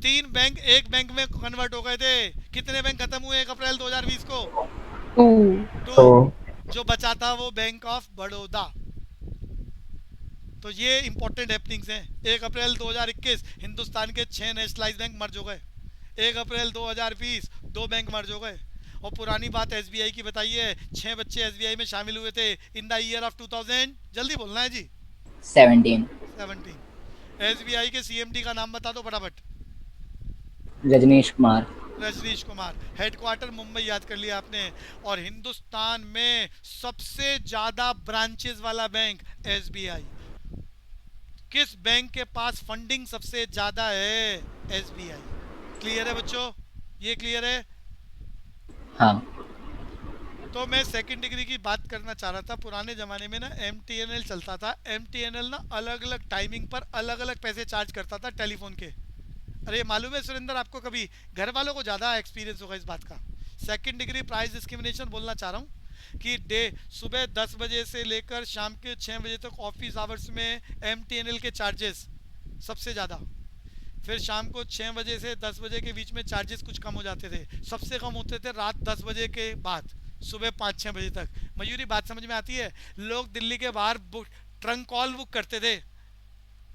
3 बैंक एक बैंक में कन्वर्ट हो गए थे। कितने बैंक खत्म हुए 1 अप्रैल 2020 को? 2। तो जो बचा था वो बैंक ऑफ बड़ौदा। तो ये इंपॉर्टेंट हैपनिंग्स हैं। 1 अप्रैल 2021 हिंदुस्तान के 6 नेशनलाइज बैंक मर्ज हो गए। 1 अप्रैल 2020 2 बैंक मर्ज हो गए। और पुरानी बात एसबीआई की बताइए, 6 बच्चे एसबीआई में शामिल हुए थे इन द ईयर ऑफ 2000, जल्दी बोलना है जी। 17। एसबीआई के सीएमडी का नाम बता दो फटाफट। रजनीश कुमार। रजनीश कुमार। हेडक्वार्टर मुंबई याद कर लिया आपने। और हिंदुस्तान में सबसे ज्यादा ब्रांचेस वाला बैंक एसबीआई। किस बैंक के पास फंडिंग सबसे ज्यादा है? एसबीआई। क्लियर है बच्चों, ये क्लियर है? हाँ। तो मैं सेकंड डिग्री की बात करना चाह रहा था। पुराने ज़माने में ना एमटीएनएल चलता था। एमटीएनएल ना अलग अलग टाइमिंग पर अलग अलग पैसे चार्ज करता था टेलीफोन के। अरे मालूम है सुरेंद्र आपको? कभी घर वालों को ज़्यादा एक्सपीरियंस होगा इस बात का। सेकंड डिग्री प्राइस डिस्क्रिमिनेशन बोलना चाह रहा हूँ कि सुबह 10 बजे से लेकर शाम के 6 बजे तक ऑफिस आवर्स में एमटीएनएल के चार्जेस सबसे ज़्यादा। फिर शाम को 6 बजे से 10 बजे के बीच में चार्जेस कुछ कम हो जाते थे। सबसे कम होते थे रात 10 बजे के बाद, सुबह 5-6 बजे तक। मयूरी बात समझ में आती है? लोग दिल्ली के बाहर ट्रंक कॉल बुक करते थे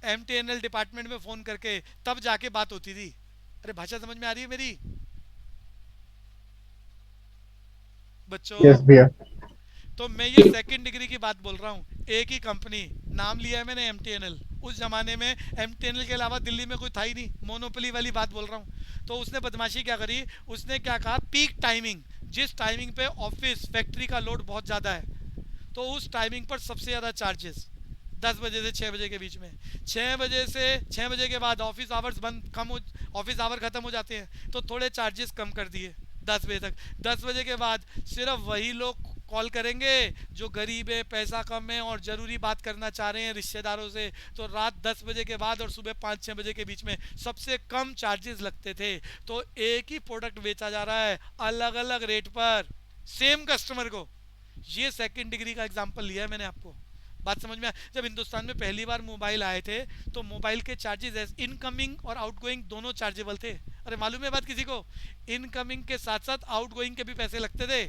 एमटीएनएल डिपार्टमेंट में फ़ोन करके, तब जाके बात होती थी। अरे भाषा समझ में आ रही है मेरी बच्चों? यस भैया। तो मैं ये सेकंड डिग्री की बात बोल रहा हूँ। एक ही कंपनी, नाम लिया है मैंने एमटीएनएल। उस जमाने में एमटीएनएल के अलावा दिल्ली में कोई था ही नहीं, मोनोपोली वाली बात बोल रहा हूँ। तो उसने बदमाशी क्या करी, उसने क्या कहा, पीक टाइमिंग, जिस टाइमिंग पे ऑफिस फैक्ट्री का लोड बहुत ज़्यादा है, तो उस टाइमिंग पर सबसे ज़्यादा चार्जेस 10 बजे से 6 बजे के बीच में। 6 बजे से 6 बजे के बाद ऑफिस आवर्स ऑफिस आवर ख़त्म हो जाते हैं, तो थोड़े चार्जेस कम कर दिए 10 बजे तक। 10 बजे के बाद सिर्फ वही लोग कॉल करेंगे जो गरीब है, पैसा कम है और ज़रूरी बात करना चाह रहे हैं रिश्तेदारों से। तो रात 10 बजे के बाद और सुबह 5-6 बजे के बीच में सबसे कम चार्जेस लगते थे। तो एक ही प्रोडक्ट बेचा जा रहा है अलग अलग रेट पर सेम कस्टमर को। ये सेकंड डिग्री का एग्जांपल लिया है मैंने आपको। बात समझ में? जब हिंदुस्तान में पहली बार मोबाइल आए थे तो मोबाइल के चार्जेस इनकमिंग और आउटगोइंग दोनों चार्जेबल थे। अरे मालूम है बात किसी को? इनकमिंग के साथ साथ आउटगोइंग के भी पैसे लगते थे।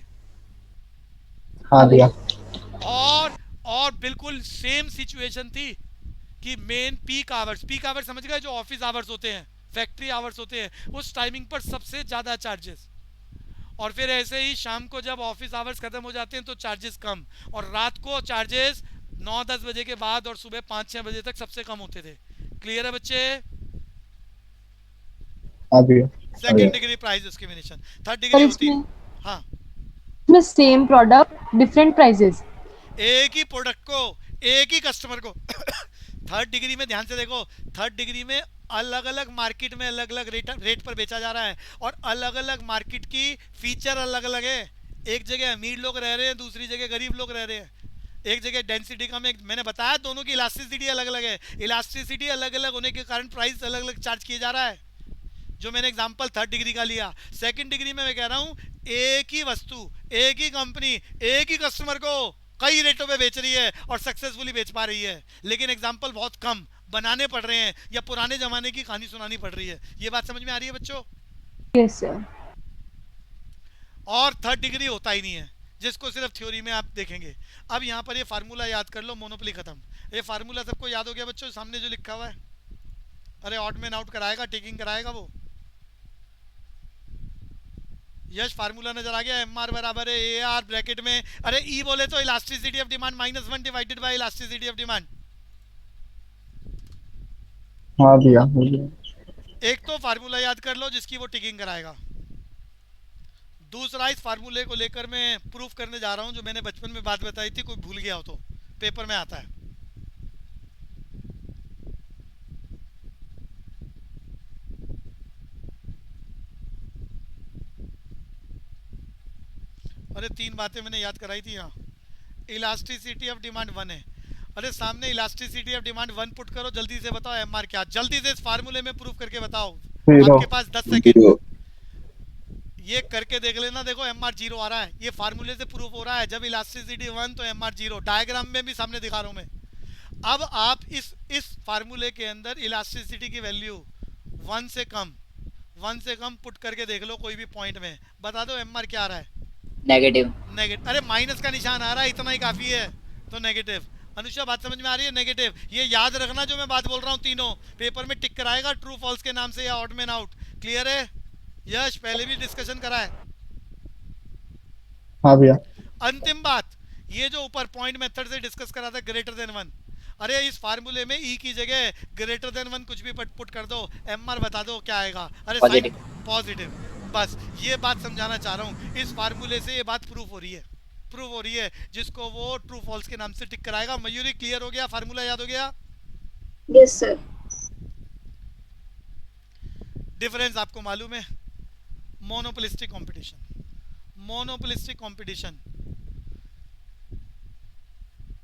हाँ भैया। और बिल्कुल सेम सिचुएशन थी कि मेन पीक आवर्स समझ गए, जो ऑफिस आवर्स होते हैं, फैक्ट्री आवर्स होते हैं, उस टाइमिंग पर सबसे ज़्यादा चार्जेस। और फिर ऐसे ही शाम को जब ऑफिस आवर्स खत्म हो जाते हैं तो चार्जेस कम, और रात को चार्जेस 9-10 बजे के बाद और सुबह 5-6 बजे तक सबसे कम होते थे। क्लियर है बच्चे? हाँ भैया। Second degree price discrimination. Third degree होती है, हाँ इसमें सेम प्रोडक्ट डिफरेंट प्राइसेस। एक ही प्रोडक्ट को एक ही कस्टमर को थर्ड डिग्री में ध्यान से देखो, थर्ड डिग्री में अलग अलग मार्केट में अलग अलग रेट पर बेचा जा रहा है और अलग अलग मार्केट की फीचर अलग अलग है। एक जगह अमीर लोग रह रहे हैं, दूसरी जगह गरीब लोग रह रहे हैं। एक जगह डेंसिटी कम है, मैंने बताया दोनों की इलास्टिसिटी अलग अलग है। इलास्टिसिटी अलग अलग होने के कारण प्राइस अलग अलग चार्ज किया जा रहा है, जो मैंने एग्जांपल थर्ड डिग्री का लिया। सेकंड डिग्री में मैं कह रहा हूँ एक ही वस्तु, एक ही कंपनी, एक ही कस्टमर को कई रेटों पे बेच रही है और सक्सेसफुली बेच पा रही है, लेकिन एग्जांपल बहुत कम बनाने पड़ रहे हैं या पुराने जमाने की कहानी सुनानी पड़ रही है। ये बात समझ में आ रही है बच्चों? Yes sir. और थर्ड डिग्री होता ही नहीं है, जिसको सिर्फ थ्योरी में आप देखेंगे। अब यहाँ पर ये फार्मूला याद कर लो, मोनोपोली खत्म। ये फार्मूला सबको याद हो गया बच्चों? सामने जो लिखा हुआ है, अरे ऑड मैन आउट कराएगा, टेकिंग कराएगा वो। यश फार्मूला नजर आ गया? एम आर बराबर है ए आर ब्रैकेट में, अरे ई बोले तो elasticity of demand -1 divided by elasticity of demand. हाँ भैया। एक तो फार्मूला याद कर लो जिसकी वो टिकिंग कराएगा। दूसरा, इस फार्मूले को लेकर मैं प्रूफ करने जा रहा हूं, जो मैंने बचपन में बात बताई थी, कोई भूल गया हो तो पेपर में आता है। अरे 3 बातें मैंने याद कराई थी यहाँ। इलास्टिसिटी ऑफ डिमांड 1 है, अरे सामने इलास्टिसिटी ऑफ डिमांड 1 पुट करो, जल्दी से बताओ एमआर क्या, जल्दी से इस फार्मूले में प्रूफ करके बताओ। आपके पास 10 सेकंड, ये करके देख लेना। देखो एमआर 0 आ रहा है, ये फार्मूले से प्रूफ हो रहा है। जब इलास्टिसिटी 1 तो एमआर 0, डायग्राम में भी सामने दिखा रहा हूं मैं। अब आप इस फार्मूले के अंदर इलास्टिसिटी की वैल्यू 1 से कम पुट करके देख लो कोई भी पॉइंट में, बता दो एमआर क्या आ रहा है? नेगेटिव। अरे माइनस का निशान आ रहा है, इतना ही काफी है, तो नेगेटिव। अनुषा बात समझ में आ रही है? नेगेटिव। ये याद रखना जो मैं बात बोल रहा हूँ, तीनों पेपर में टिक कराएगा ट्रू फॉल्स के नाम से या ऑड मैन आउट। क्लियर है? यश पहले भी डिस्कशन करा है। हाँ भैया। अंतिम बात, ये जो ऊपर पॉइंट मेथड से डिस्कस करा था ग्रेटर देन 1, अरे इस फार्मूले में ई की जगह ग्रेटर देन 1 कुछ भी पुट कर दो, एमआर बता दो क्या आएगा? अरे पॉजिटिव। बस ये बात समझाना चाह रहा हूँ, इस फार्मूले से ये बात प्रूफ हो रही है, जिसको वो ट्रू फॉल्स के नाम से टिक कराएगा। मयूरी क्लियर हो गया? फार्मूला याद हो गया? Yes sir. डिफरेंस आपको मालूम है? मोनोपोलिस्टिक कंपटीशन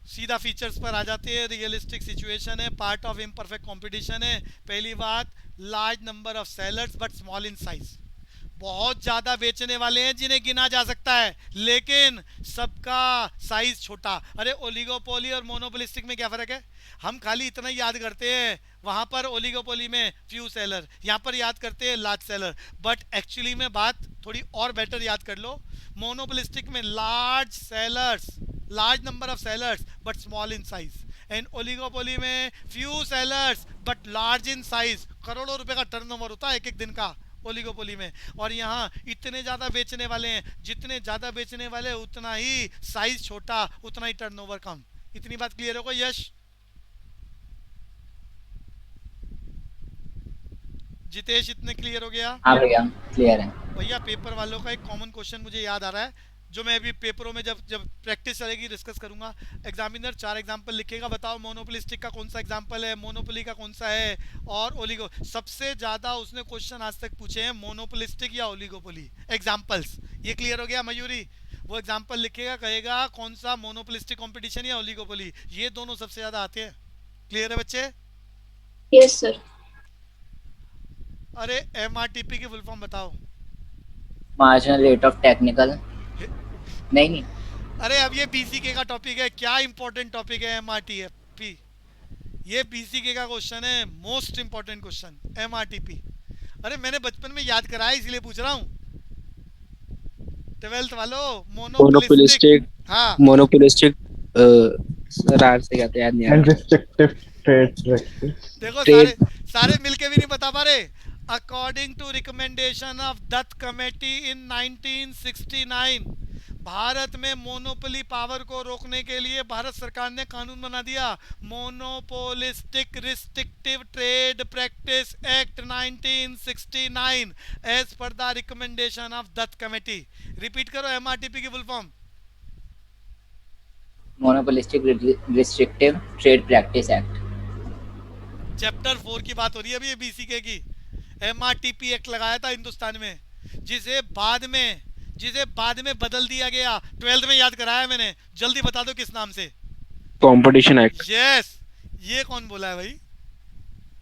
सीधा फीचर्स पर आ जाते हैं। रियलिस्टिक सिचुएशन है, पार्ट ऑफ इम्परफेक्ट कंपटीशन है। पहली बात, large number of sellers but small in size. बहुत ज्यादा बेचने वाले हैं जिन्हें गिना जा सकता है, लेकिन सबका साइज छोटा। अरे ओलिगोपोली और मोनोपोलिस्टिक में क्या फर्क है? हम खाली इतना ही याद करते हैं, वहां पर ओलिगोपोली में फ्यू सेलर, यहाँ पर याद करते हैं लार्ज सेलर, बट एक्चुअली में बात थोड़ी और बेटर याद कर लो। मोनोपोलिस्टिक में large sellers, large number of sellers but small in size, and oligopoly में few sellers but large in size. करोड़ों रुपए का टर्नओवर होता है एक दिन का ओलिगोपोली में, और यहाँ इतने ज़्यादा बेचने वाले हैं, जितने ज़्यादा बेचने वाले उतना ही साइज छोटा, उतना ही टर्नओवर कम। इतनी बात क्लियर होगा यश? जितेश इतने क्लियर हो गया? हाँ भैया क्लियर है। भैया पेपर वालों का एक कॉमन क्वेश्चन मुझे याद आ रहा है, जो मैं अभी पेपरों में जब प्रैक्टिस चलेगी डिस्कस करूंगा। एग्जामिनर 4 एग्जांपल लिखेगा, बताओ मोनोपोलिस्टिक का कौन सा एग्जांपल है, मोनोपोली का कौन सा है, और ओलिगो। सबसे ज्यादा उसने क्वेश्चन आज तक पूछे हैं मोनोपोलिस्टिक या ओलिगोपोली एग्जांपल्स। ये क्लियर हो गया मयूरी? वो एग्जांपल लिखेगा, कहेगा कौन सा मोनोपोलिस्टिक कंपटीशन या ओलिगोपोली, ये दोनों सबसे ज्यादा आते हैं। क्लियर है बच्चे? Yes sir. अरे एमआरटीपी की फुल फॉर्म बताओ। मार्जिनल रेट ऑफ टेक्निकल नहीं। अरे अब ये बीसीके का टॉपिक है, क्या इंपॉर्टेंट टॉपिक है एमआरटीपी। ये बीसीके का क्वेश्चन है, मोस्ट इंपॉर्टेंट क्वेश्चन एमआरटीपी। अरे मैंने बचपन में याद कराया इसलिए पूछ रहा हूँ। 12th वालों, मोनोपोलिस्टिक। हाँ मोनोपोलिस्टिक रार से कहते हैं, याद नहीं आ रहा। Restrictive trade. देखो सारे मिलके भी नहीं बता पा रहे। According to recommendation of Dutt committee in 1969, Bharat में मोनोपोली पावर को रोकने के लिए भारत सरकार ने कानून बना दिया, monopolistic restrictive trade practice act 1969 as पर the recommendation of Dutt committee. Repeat करो एमआरटीपी की full form. Monopolistic restrictive trade practice act. Chapter 4 की बात हो रही है अभी बीसीके की। एमआरटीपी एक्ट लगाया था हिंदुस्तान में, जिसे बाद में बदल दिया गया। 12th में याद कराया मैंने, जल्दी बता दो किस नाम से। Competition act. यस, ये कौन बोला है भाई?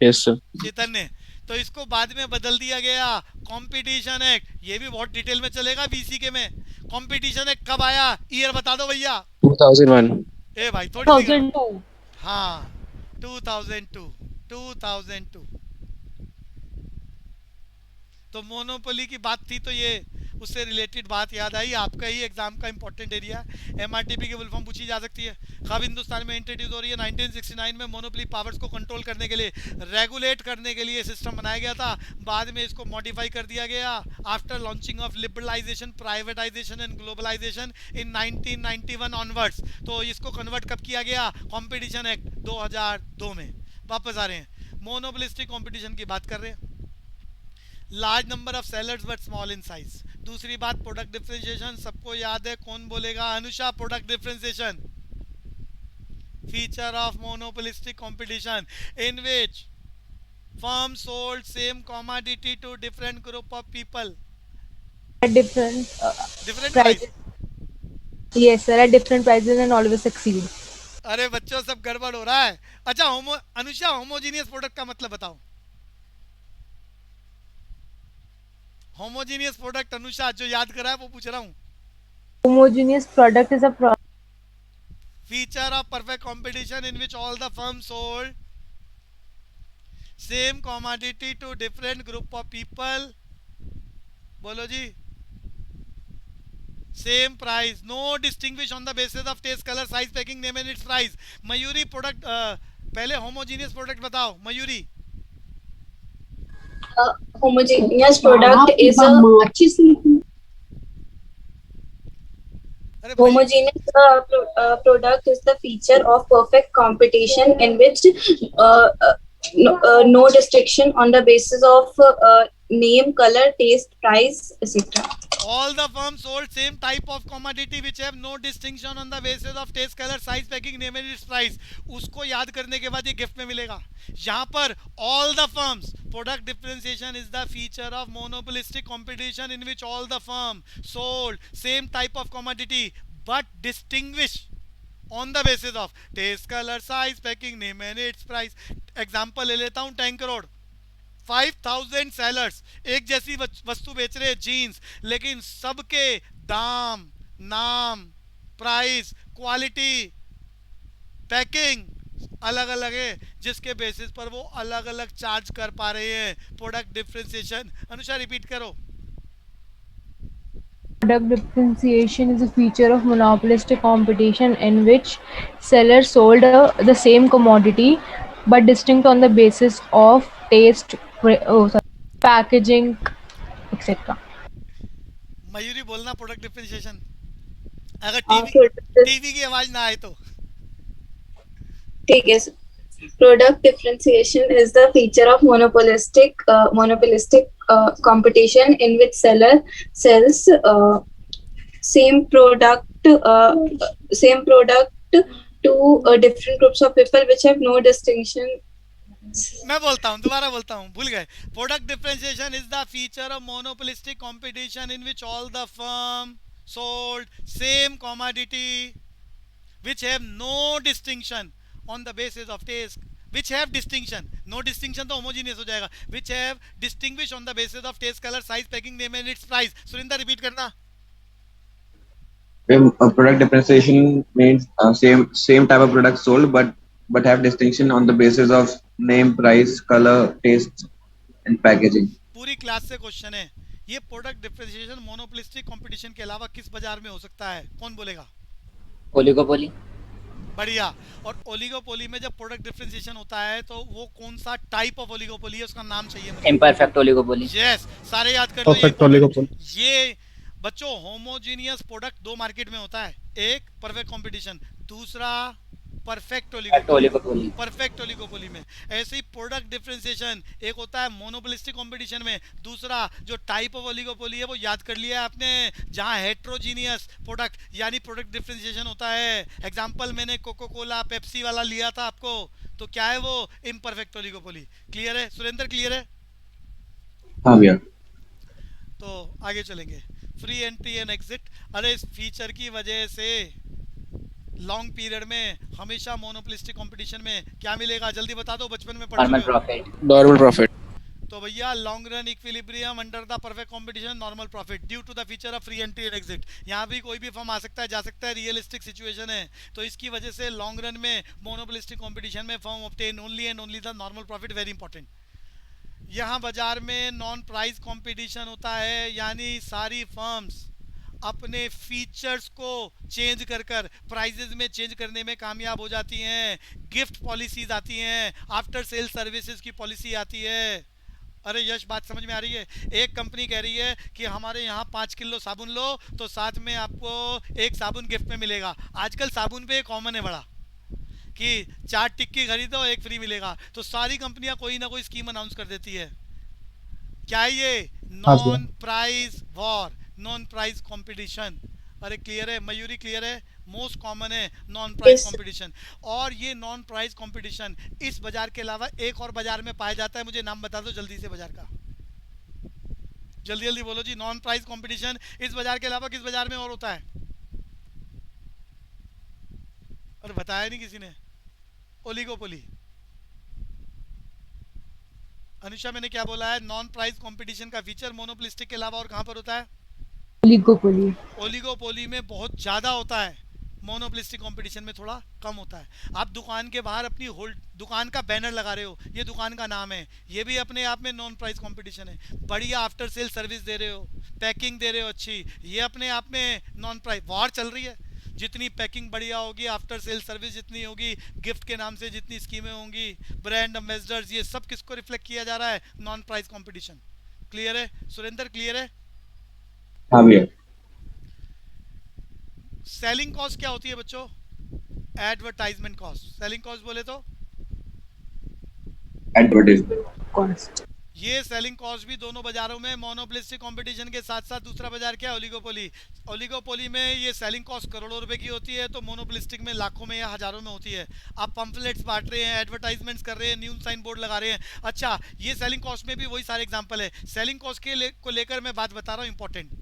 Yes sir. चेतन ने। तो इसको बाद में बदल दिया गया कंपटीशन एक्ट। ये भी बहुत डिटेल में चलेगा बीसीके में। कंपटीशन एक्ट कब आया, ईयर बता दो भैया। 2001। ए भाई थोड़ी सी 2002। हाँ 2002। तो मोनोपोली की बात थी, तो ये उससे रिलेटेड बात याद आई। आपका ही एग्जाम का इंपॉर्टेंट एरिया है। एमआरटीपी की फुल फॉर्म पूछी जा सकती है। कब हिंदुस्तान में इंट्रोड्यूस हो रही है? 1969 में मोनोपोली पावर्स को कंट्रोल करने के लिए, रेगुलेट करने के लिए सिस्टम बनाया गया था। बाद में इसको मॉडिफाई कर दिया गया after launching of liberalisation, privatisation and globalisation in 1991 onwards. तो इसको कन्वर्ट कब किया गया? कॉम्पिटिशन एक्ट 2002 में। वापस आ रहे हैं, मोनोपोलिस्टिक कॉम्पिटिशन की बात कर रहे हैं। Large number of sellers but small in size. दूसरी बात प्रोडक्ट डिफरेंशिएशन, सबको याद है, कौन बोलेगा? Anusha, product differentiation feature of monopolistic competition in which firm sold same commodity to different group of people At different different prices. price। Yes, sir. At different prices and always succeed. अरे बच्चों सब गड़बड़ हो रहा है। अच्छा अनुषा, होमोजीनियस प्रोडक्ट का मतलब बताओ। होमोजीनियस प्रोडक्ट अनुषा जो याद करा है वो पूछ रहा हूँ। Homogeneous product is a product feature of perfect competition in which all the firms sold same commodity to different group of people। बोलो जी। same price, no distinguish on the basis of taste, color, size, packing, name and its price। Mayuri product पहले homogeneous product बताओ Mayuri. Homogeneous product is a अरे भाई, homogeneous product is the feature of perfect competition in which no distinction on the basis of name, color, taste, price, etc. all the firms sold same type of commodity which have no distinction on the basis of taste, color, size, packing, name and its price। उसको याद करने के बाद ये gift में मिलेगा। यहाँ पर all the firms, product differentiation is the feature of monopolistic competition in which all the firm sold same type of commodity but distinguish on the basis of taste, color, size, packing, name and its price। Example ले लेता हूँ, 10 crore 5000 sellers एक जैसी वस्तु बेच रहे हैं, jeans, लेकिन सबके दाम, नाम, प्राइस, क्वालिटी, पैकिंग अलग अलग है, जिसके बेसिस पर वो अलग अलग चार्ज कर पा रहे हैं। Product differentiation. अनुषा रिपीट करो। Product differentiation is a feature of monopolistic competition in which sellers sold the same commodity but distinct on the basis of taste, packaging, etc. Mayuri बोलना प्रोडक्ट डिफरेंशिएशन, अगर product टीवी की आवाज ना आए तो। ठीक है। Product differentiation is the feature of monopolistic competition in which seller sells same product to different groups of people which have no distinction। मैं बोलता हूँ, दोबारा बोलता हूँ, भूल गए। Product differentiation is the feature of monopolistic competition in which all the firm sold same commodity which have no distinction on the basis of taste, which have distinction, no distinction तो homogeneous हो जाएगा, which have distinguished on the basis of taste, color, size, packing, name and its price। Surinder repeat करना। Product differentiation means same type of product sold but have distinction on the basis of name, price, color, taste and packaging। पूरी class से question है। ये product differentiation monopolistic competition के अलावा किस बाजार में हो सकता है? कौन बोलेगा? ओलिगोपोली। बढ़िया। और ओलिगोपोली में जब प्रोडक्ट डिफरेंशिएशन होता है तो वो कौन सा टाइप ऑफ ओलिगोपोली है, उसका नाम चाहिए मुझे। Imperfect oligopoly. यस, सारे याद कर लो। Perfect oligopoly. ये बच्चों होमोजीनियस प्रोडक्ट दो मार्केट में होता है, एक परफेक्ट कंपटीशन, दूसरा perfect oligopoly. Oligopoly. Perfect oligopoly में ऐसे ही प्रोडक्ट डिफरेंशिएशन एक होता है मोनोपोलिस्टिक कंपटीशन में, दूसरा जो टाइप ऑफ ओलिगोपोली है वो याद कर लिया है आपने, जहां हेट्रोजीनियस प्रोडक्ट यानी प्रोडक्ट डिफरेंशिएशन होता है। एग्जांपल मैंने कोको कोला पेप्सी वाला लिया था आपको, तो क्या है वो, इम्परफेक्ट ओलिगोपोली। क्लियर है सुरेंद्र, क्लियर है? हाँ भैया। तो आगे चलेंगे। फ्री एंट्री एंड एग्जिट, अरे इस फीचर की वजह से लॉन्ग पीरियड में हमेशा मोनोपोलिस्टिक कंपटीशन में क्या मिलेगा, जल्दी बता दो, बचपन में पढ़ नॉर्मल चुके हो। प्रॉफिट। Normal profit. तो भैया long run equilibrium under the perfect competition normal profit due to the feature of free entry and exit. यहाँ भी कोई भी फर्म आ सकता है जा सकता है, रियलिस्टिक सिचुएशन है, तो इसकी वजह से लॉन्ग रन में मोनोपोलिस्टिक कंपटीशन में firm obtain only and only the normal profit, very important. यहाँ बाजार में नॉन प्राइस कंपटीशन होता है, यानी सारी फर्म्स अपने फीचर्स को चेंज कर कर प्राइजेज में चेंज करने में कामयाब हो जाती हैं। गिफ्ट पॉलिसीज आती हैं, आफ्टर सेल सर्विसेज की पॉलिसी आती है। अरे यश बात समझ में आ रही है? एक कंपनी कह रही है कि हमारे यहाँ 5 किलो साबुन लो तो साथ में आपको एक साबुन गिफ्ट में मिलेगा। आजकल साबुन पे कॉमन है बड़ा कि 4 टिक्की खरीदो 1 फ्री मिलेगा, तो सारी कंपनियां कोई ना कोई स्कीम अनाउंस कर देती है। क्या है ये? हाँ जी। Non price war, non price competition. अरे क्लियर है मयूरी, क्लियर है? मोस्ट कॉमन है नॉन प्राइस Yes. कंपटीशन। और ये नॉन प्राइस कंपटीशन इस बाजार के अलावा एक और बाजार में पाया जाता है, मुझे नाम बता दो जल्दी से बाजार का, जल्दी जल्दी बोलो जी। नॉन प्राइस कंपटीशन इस बाजार के अलावा किस बाजार में और होता है? अरे बताया नहीं किसी ने। ओलिगोपोली। अनुषा मैंने क्या बोला है? नॉन प्राइस कंपटीशन का फीचर मोनोपोलिस्टिक के अलावा और कहां पर होता है? Oligopoly. ओलिगोपोली में बहुत ज़्यादा होता है, मोनोपोलिस्टिक कंपटीशन में थोड़ा कम होता है। आप दुकान के बाहर अपनी होल्ड दुकान का बैनर लगा रहे हो, ये दुकान का नाम है, ये भी अपने आप में नॉन प्राइस कंपटीशन है। बढ़िया आफ्टर सेल सर्विस दे रहे हो, पैकिंग दे रहे हो अच्छी, ये अपने आप में नॉन प्राइस। वॉर चल रही है, जितनी पैकिंग बढ़िया होगी, आफ्टर सेल सर्विस जितनी होगी, गिफ्ट के नाम से जितनी स्कीमें होंगी, ब्रांड एम्बेसडर्स, ये सब किसको रिफ्लेक्ट किया जा रहा है? Non price competition. क्लियर है सुरेंद्र, क्लियर है? हाँ भैया। सेलिंग कॉस्ट क्या होती है बच्चों? Advertisement cost. सेलिंग कॉस्ट बोले तो एडवर्टाइजमेंट Cost. ये सेलिंग कॉस्ट भी दोनों बाजारों में मोनोपोलिस्टिक कंपटीशन के साथ साथ दूसरा बाजार क्या है? ओलिगोपोली। ओलिगोपोली में ये सेलिंग कॉस्ट करोड़ों रुपए की होती है, तो मोनोपोलिस्टिक में लाखों में या हजारों में होती है। आप पंफलेट्स बांट रहे हैं, एडवर्टाइजमेंट्स कर रहे हैं, न्यूज साइन बोर्ड लगा रहे हैं। अच्छा, ये सेलिंग कॉस्ट में भी वही सारे एग्जांपल है। सेलिंग कॉस्ट को लेकर मैं बात बता रहा हूँ इंपॉर्टेंट।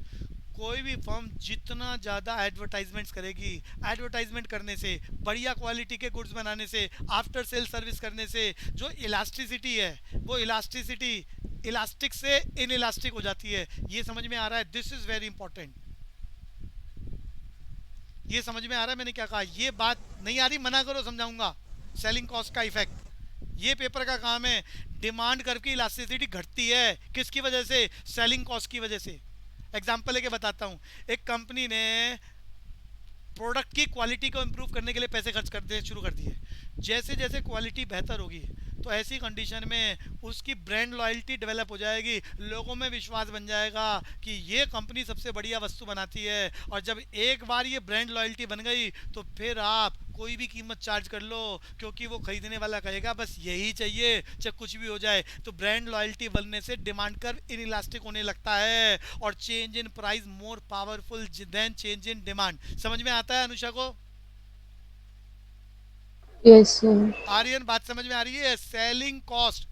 कोई भी फर्म जितना ज़्यादा एडवर्टाइजमेंट्स करेगी, एडवर्टाइजमेंट करने से, बढ़िया क्वालिटी के गुड्स बनाने से, आफ्टर सेल सर्विस करने से जो इलास्टिसिटी है वो इलास्टिसिटी इलास्टिक से इन इलास्टिक हो जाती है। ये समझ में आ रहा है? This is very important. ये समझ में आ रहा है मैंने क्या कहा? ये बात नहीं आ रही मना करो, समझाऊंगा। सेलिंग कॉस्ट का इफेक्ट, ये पेपर का काम है। डिमांड कर्व की इलास्टिसिटी घटती है, किसकी वजह से? सेलिंग कॉस्ट की वजह से। एग्जाम्पल लेके बताता हूँ। एक कंपनी ने प्रोडक्ट की क्वालिटी को इम्प्रूव करने के लिए पैसे खर्च करते शुरू कर दिए। जैसे जैसे क्वालिटी बेहतर होगी तो ऐसी कंडीशन में उसकी ब्रांड लॉयल्टी डेवलप हो जाएगी, लोगों में विश्वास बन जाएगा कि ये कंपनी सबसे बढ़िया वस्तु बनाती है। और जब एक बार ये ब्रांड लॉयल्टी बन गई तो फिर आप कोई भी कीमत चार्ज कर लो, क्योंकि वो खरीदने वाला कहेगा बस यही चाहिए चाहे कुछ भी हो जाए। तो ब्रांड लॉयल्टी बनने से डिमांड कर्व इनइलास्टिक होने लगता है और change in price more powerful than change in demand. समझ में आता है अनुषा को? Yes, sir. आर्यन बात समझ में आ रही है? सेलिंग कॉस्ट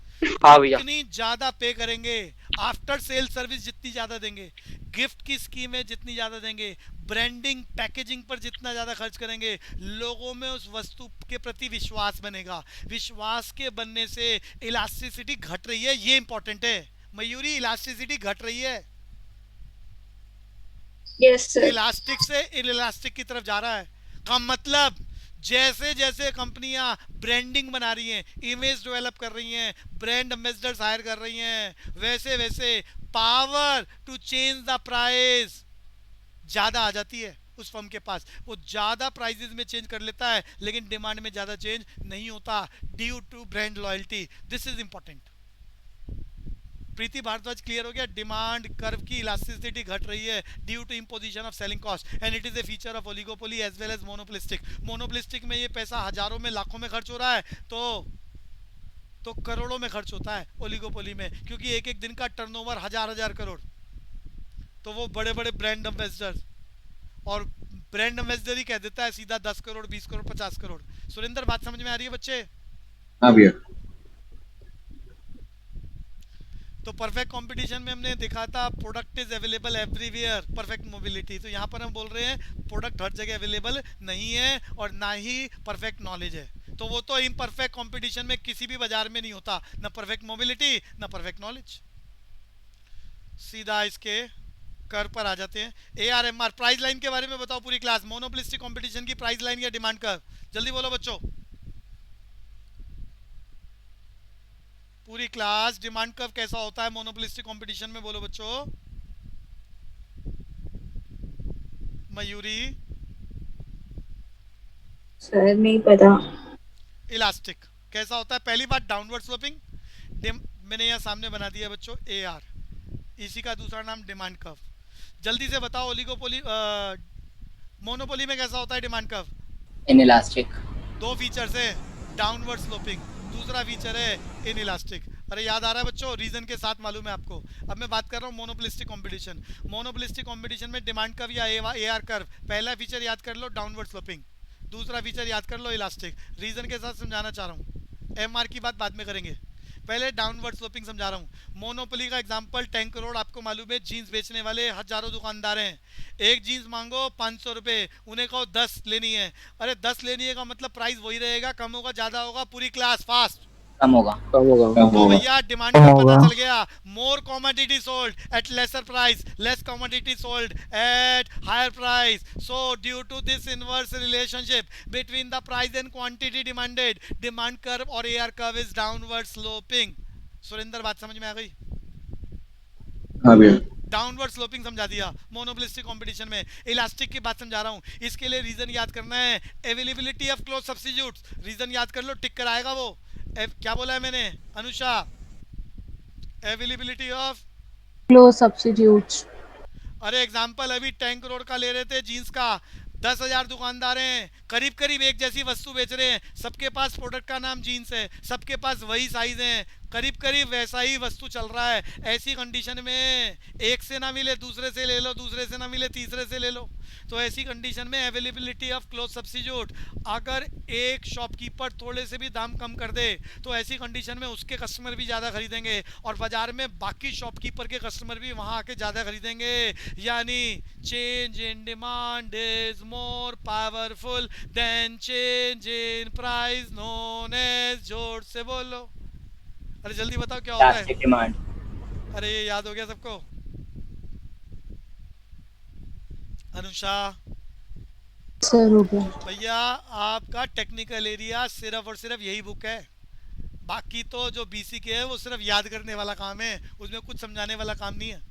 हाँ भैया। जितनी ज्यादा पे करेंगे, आफ्टर सेल सर्विस जितनी ज्यादा देंगे, गिफ्ट की स्कीमें जितनी ज्यादा देंगे, ब्रांडिंग पैकेजिंग पर जितना ज्यादा खर्च करेंगे, लोगों में उस वस्तु के प्रति विश्वास बनेगा। विश्वास के बनने से इलास्टिसिटी घट रही है, ये इंपॉर्टेंट है मयूरी। इलास्टिसिटी घट रही है, Yes, sir. इलास्टिक से इनइलास्टिक की तरफ जा रहा है। का मतलब जैसे जैसे कंपनियां ब्रांडिंग बना रही हैं, इमेज डेवलप कर रही हैं, ब्रांड एम्बेसडर्स हायर कर रही हैं, वैसे वैसे power to change the price ज़्यादा आ जाती है उस फर्म के पास। वो ज़्यादा प्राइजेस में चेंज कर लेता है लेकिन डिमांड में ज़्यादा चेंज नहीं होता due to brand loyalty. This is important. Preeti Bhardwaj clear हो गया? डिमांड कर्व की इलास्टिसिटी घट रही है due to imposition of selling cost and it is a feature of oligopoly as well as monopolistic. Monopolistic में ये पैसा हजारों में लाखों में खर्च हो रहा है, तो करोड़ों में खर्च होता है ओलिगोपोली में, क्योंकि एक एक दिन का टर्नओवर हजार करोड़। तो वो बड़े बड़े ब्रांड एम्बेसडर, और ब्रांड एम्बेसडर ही कह देता है सीधा 10 करोड़ 20 करोड़ 50 करोड़। सुरेंद्र बात समझ में आ रही है बच्चे? हाँ भैया। तो परफेक्ट कंपटीशन में हमने देखा था product is available everywhere, perfect mobility. तो यहाँ पर हम बोल रहे हैं प्रोडक्ट हर जगह अवेलेबल नहीं है और ना ही परफेक्ट नॉलेज है। तो वो तो इम्परफेक्ट कंपटीशन में किसी भी बाजार में नहीं होता, ना परफेक्ट मोबिलिटी ना परफेक्ट नॉलेज। सीधा इसके कर पर आ जाते हैं। ARMR प्राइस लाइन के बारे में बताओ पूरी क्लास। मोनोपोलिस्टिक कंपटीशन की प्राइस लाइन या डिमांड कर्व, जल्दी बोलो बच्चों पूरी क्लास। डिमांड कर्व कैसा होता है मोनोपोलिस्टिक कंपटीशन में, बोलो बच्चों। मयूरी? सर नहीं पता। इलास्टिक कैसा होता है? पहली बात डाउनवर्ड स्लोपिंग, मैंने यहाँ सामने बना दिया बच्चों AR, इसी का दूसरा नाम डिमांड कर्व। जल्दी से बताओ ओलिगोपोली मोनोपोली में कैसा होता है डिमांड कर्व? इनइलास्टिक। दो फीचर्स है, डाउनवर्ड स्लोपिंग, दूसरा फीचर है इनइलास्टिक। अरे याद आ रहा है बच्चों? रीजन के साथ मालूम है आपको। अब मैं बात कर रहा हूँ मोनोपोलिस्टिक कंपटीशन। मोनोपोलिस्टिक कंपटीशन में डिमांड कर्व या AR कर्व, पहला फीचर याद कर लो डाउनवर्ड स्लोपिंग, दूसरा फीचर याद कर लो इलास्टिक। रीजन के साथ समझाना चाह रहा हूँ, MR की बात बाद में करेंगे, पहले डाउनवर्ड स्लोपिंग समझा रहा हूँ। मोनोपोली का एग्जांपल 10 करोड़, आपको मालूम है जीन्स बेचने वाले हजारों दुकानदार हैं। एक जीन्स मांगो 500 रुपये, उन्हें कहो 10 लेनी है। अरे 10 लेनी है का मतलब प्राइस वही रहेगा, कम होगा ज़्यादा होगा? पूरी क्लास फास्ट कम होगा। तो भैया डिमांड का पता चल गया। More commodity sold at lesser price, less commodity sold at higher price. So due to this inverse relationship between the price and quantity demanded, demand curve और AR curve is downward sloping. Surendra बात समझ में आ गई? हाँ भैया। Downward sloping समझा दिया। Monopolistic competition में इलास्टिक की बात समझा रहा हूँ। इसके लिए रीजन याद करना है, availability of close substitutes. Reason याद कर लो, टिक कर आएगा वो। क्या बोला है मैंने Anusha? Availability of close substitutes. अरे एग्जांपल अभी 10 करोड़ का ले रहे थे जीन्स का, 10,000 दुकानदार हैं, करीब करीब एक जैसी वस्तु बेच रहे हैं, सबके पास प्रोडक्ट का नाम जीन्स है, सबके पास वही साइज है, करीब करीब वैसा ही वस्तु चल रहा है। ऐसी कंडीशन में एक से ना मिले दूसरे से ले लो, दूसरे से ना मिले तीसरे से ले लो। तो ऐसी कंडीशन में अवेलेबिलिटी ऑफ क्लोज सब्स्टिट्यूट, अगर एक शॉपकीपर थोड़े से भी दाम कम कर दे तो ऐसी कंडीशन में उसके कस्टमर भी ज़्यादा खरीदेंगे और बाजार में बाकी शॉपकीपर के कस्टमर भी वहाँ आके ज़्यादा खरीदेंगे। यानी change in demand is more powerful than change in price, known as, जोर से बोलो। अरे जल्दी बताओ क्या होता है? डिमांड। अरे ये याद हो गया सबको? अनुषा? सर हो गया। भैया आपका टेक्निकल एरिया सिर्फ और सिर्फ यही बुक है, बाकी तो जो BC के है वो सिर्फ याद करने वाला काम है, उसमें कुछ समझाने वाला काम नहीं है।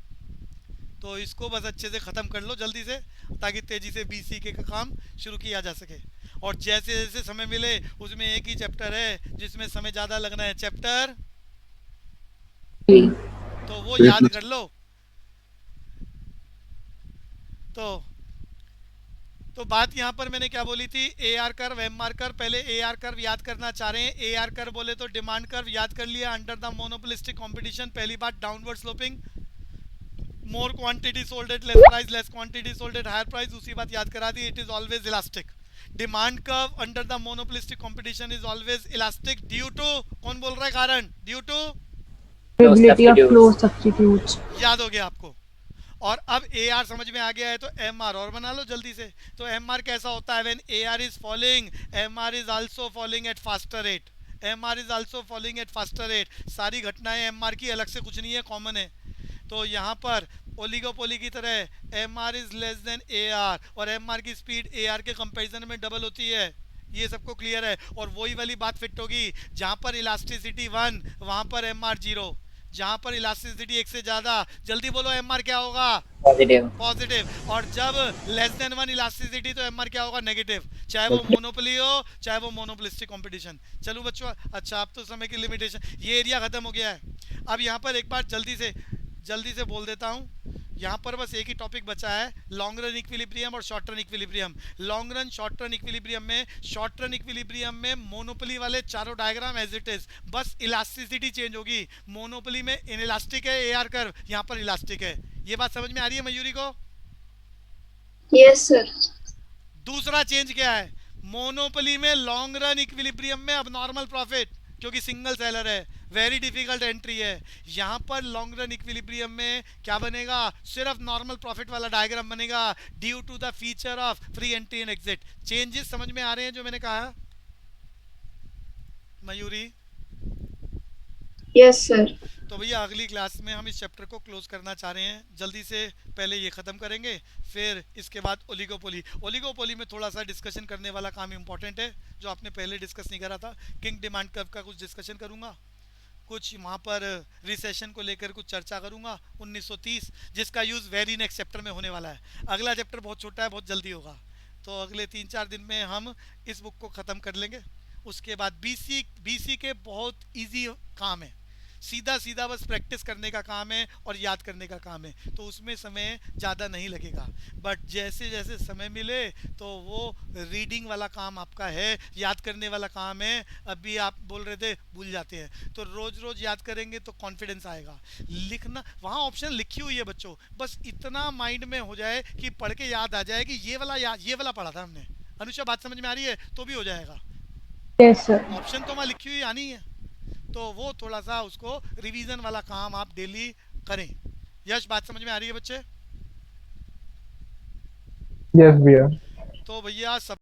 तो इसको बस अच्छे से ख़त्म कर लो जल्दी से, ताकि तेज़ी से BC के का काम शुरू किया जा सके। और जैसे जैसे समय मिले, उसमें एक ही चैप्टर है जिसमें समय ज़्यादा लगना है, चैप्टर तो वो याद कर लो। तो बात यहाँ पर मैंने क्या बोली थी? AR curve, MR curve. पहले AR कर्व याद करना चाह रहे हैं। AR कर्व बोले तो डिमांड कर्व याद कर लिया अंडर द मोनोपोलिस्टिक कंपटीशन। पहली बात downward sloping, more quantity sold at less price, less quantity sold at higher price, दूसरी बात याद करा दी, it is always elastic. Demand curve under the monopolistic competition is always elastic due to, कौन बोल रहा है कारण? Due to availability of close substitutes. याद हो गया आपको? और अब AR समझ में आ गया है तो MR और बना लो जल्दी से। तो MR कैसा होता है? When AR is falling, MR is also falling eight faster rate. MR is also falling eight faster rate. सारी घटनाएं MR की, अलग से कुछ नहीं है, कॉमन है। तो यहाँ पर ओलिगोपोली की तरह MR is less than AR और MR की स्पीड AR के कंपैरिजन में डबल होती है। ये सबको क्लियर है? और वही वाली बात फिट होगी, जहाँ पर इलास्टिसिटी 1 वहाँ पर MR 0, जहाँ पर इलास्टिसिटी 1 से ज़्यादा, जल्दी बोलो MR क्या होगा? पॉजिटिव। पॉजिटिव। और जब लेस देन 1 इलास्टिसिटी तो MR क्या होगा? नेगेटिव, चाहे वो मोनोपोली हो चाहे वो मोनोपोलिस्टिक कंपटीशन। चलो बच्चों, अच्छा अब तो समय की लिमिटेशन, ये एरिया खत्म हो गया है। अब यहाँ पर एक बार जल्दी से बोल देता हूँ। यहाँ पर बस एक ही टॉपिक बचा है, लॉन्ग रन इक्विलिब्रियम और short run equilibrium. Long run short run equilibrium में मोनोपोली वाले चारों डायग्राम एज इट इज, बस इलास्टिसिटी चेंज होगी। मोनोपोली में इनइलास्टिक है एआर कर्व, यहाँ पर इलास्टिक है। ये बात समझ में आ रही है मयूरी को? Yes, sir. दूसरा चेंज क्या है, मोनोपोली में लॉन्ग रन इक्विलिब्रियम में अब नॉर्मल प्रॉफिट, क्योंकि सिंगल सेलर है, वेरी डिफिकल्ट एंट्री है। यहाँ पर लॉन्ग रन इक्विलिब्रियम में क्या बनेगा, सिर्फ नॉर्मल प्रॉफिट वाला डायग्राम बनेगा due to the feature of free entry and exit. Changes समझ में आ रहे हैं जो मैंने कहा मयूरी? Yes, sir. तो भैया अगली क्लास में हम इस चैप्टर को क्लोज करना चाह रहे हैं, जल्दी से पहले ये ख़त्म करेंगे, फिर इसके बाद ओलिगोपोली में थोड़ा सा डिस्कशन करने वाला काम इंपॉर्टेंट है जो आपने पहले डिस्कस नहीं करा था। किंग डिमांड कर्व का कुछ डिस्कशन करूँगा, कुछ वहाँ पर रिसेशन को लेकर कुछ चर्चा करूँगा 1930, जिसका यूज़ वेरी नेक्स्ट चैप्टर में होने वाला है। अगला चैप्टर बहुत छोटा है, बहुत जल्दी होगा, तो अगले 3-4 दिन में हम इस बुक को ख़त्म कर लेंगे। उसके बाद बीसी के बहुत ईजी काम है, सीधा बस प्रैक्टिस करने का काम है और याद करने का काम है, तो उसमें समय ज़्यादा नहीं लगेगा। बट जैसे जैसे समय मिले तो वो रीडिंग वाला काम आपका है, याद करने वाला काम है। अभी आप बोल रहे थे भूल जाते हैं, तो रोज़ याद करेंगे तो कॉन्फिडेंस आएगा। लिखना, वहाँ ऑप्शन लिखी हुई है बच्चों, बस इतना माइंड में हो जाए कि पढ़ के याद आ जाए कि ये वाला पढ़ा था हमने। अनुषा बात समझ में आ रही है? तो भी हो जाएगा। Yes, sir. ऑप्शन तो वहाँ लिखी हुई आनी है, तो वो थोड़ा सा उसको रिवीजन वाला काम आप डेली करें। यश बात समझ में आ रही है बच्चे? Yes, भैया। तो भैया सब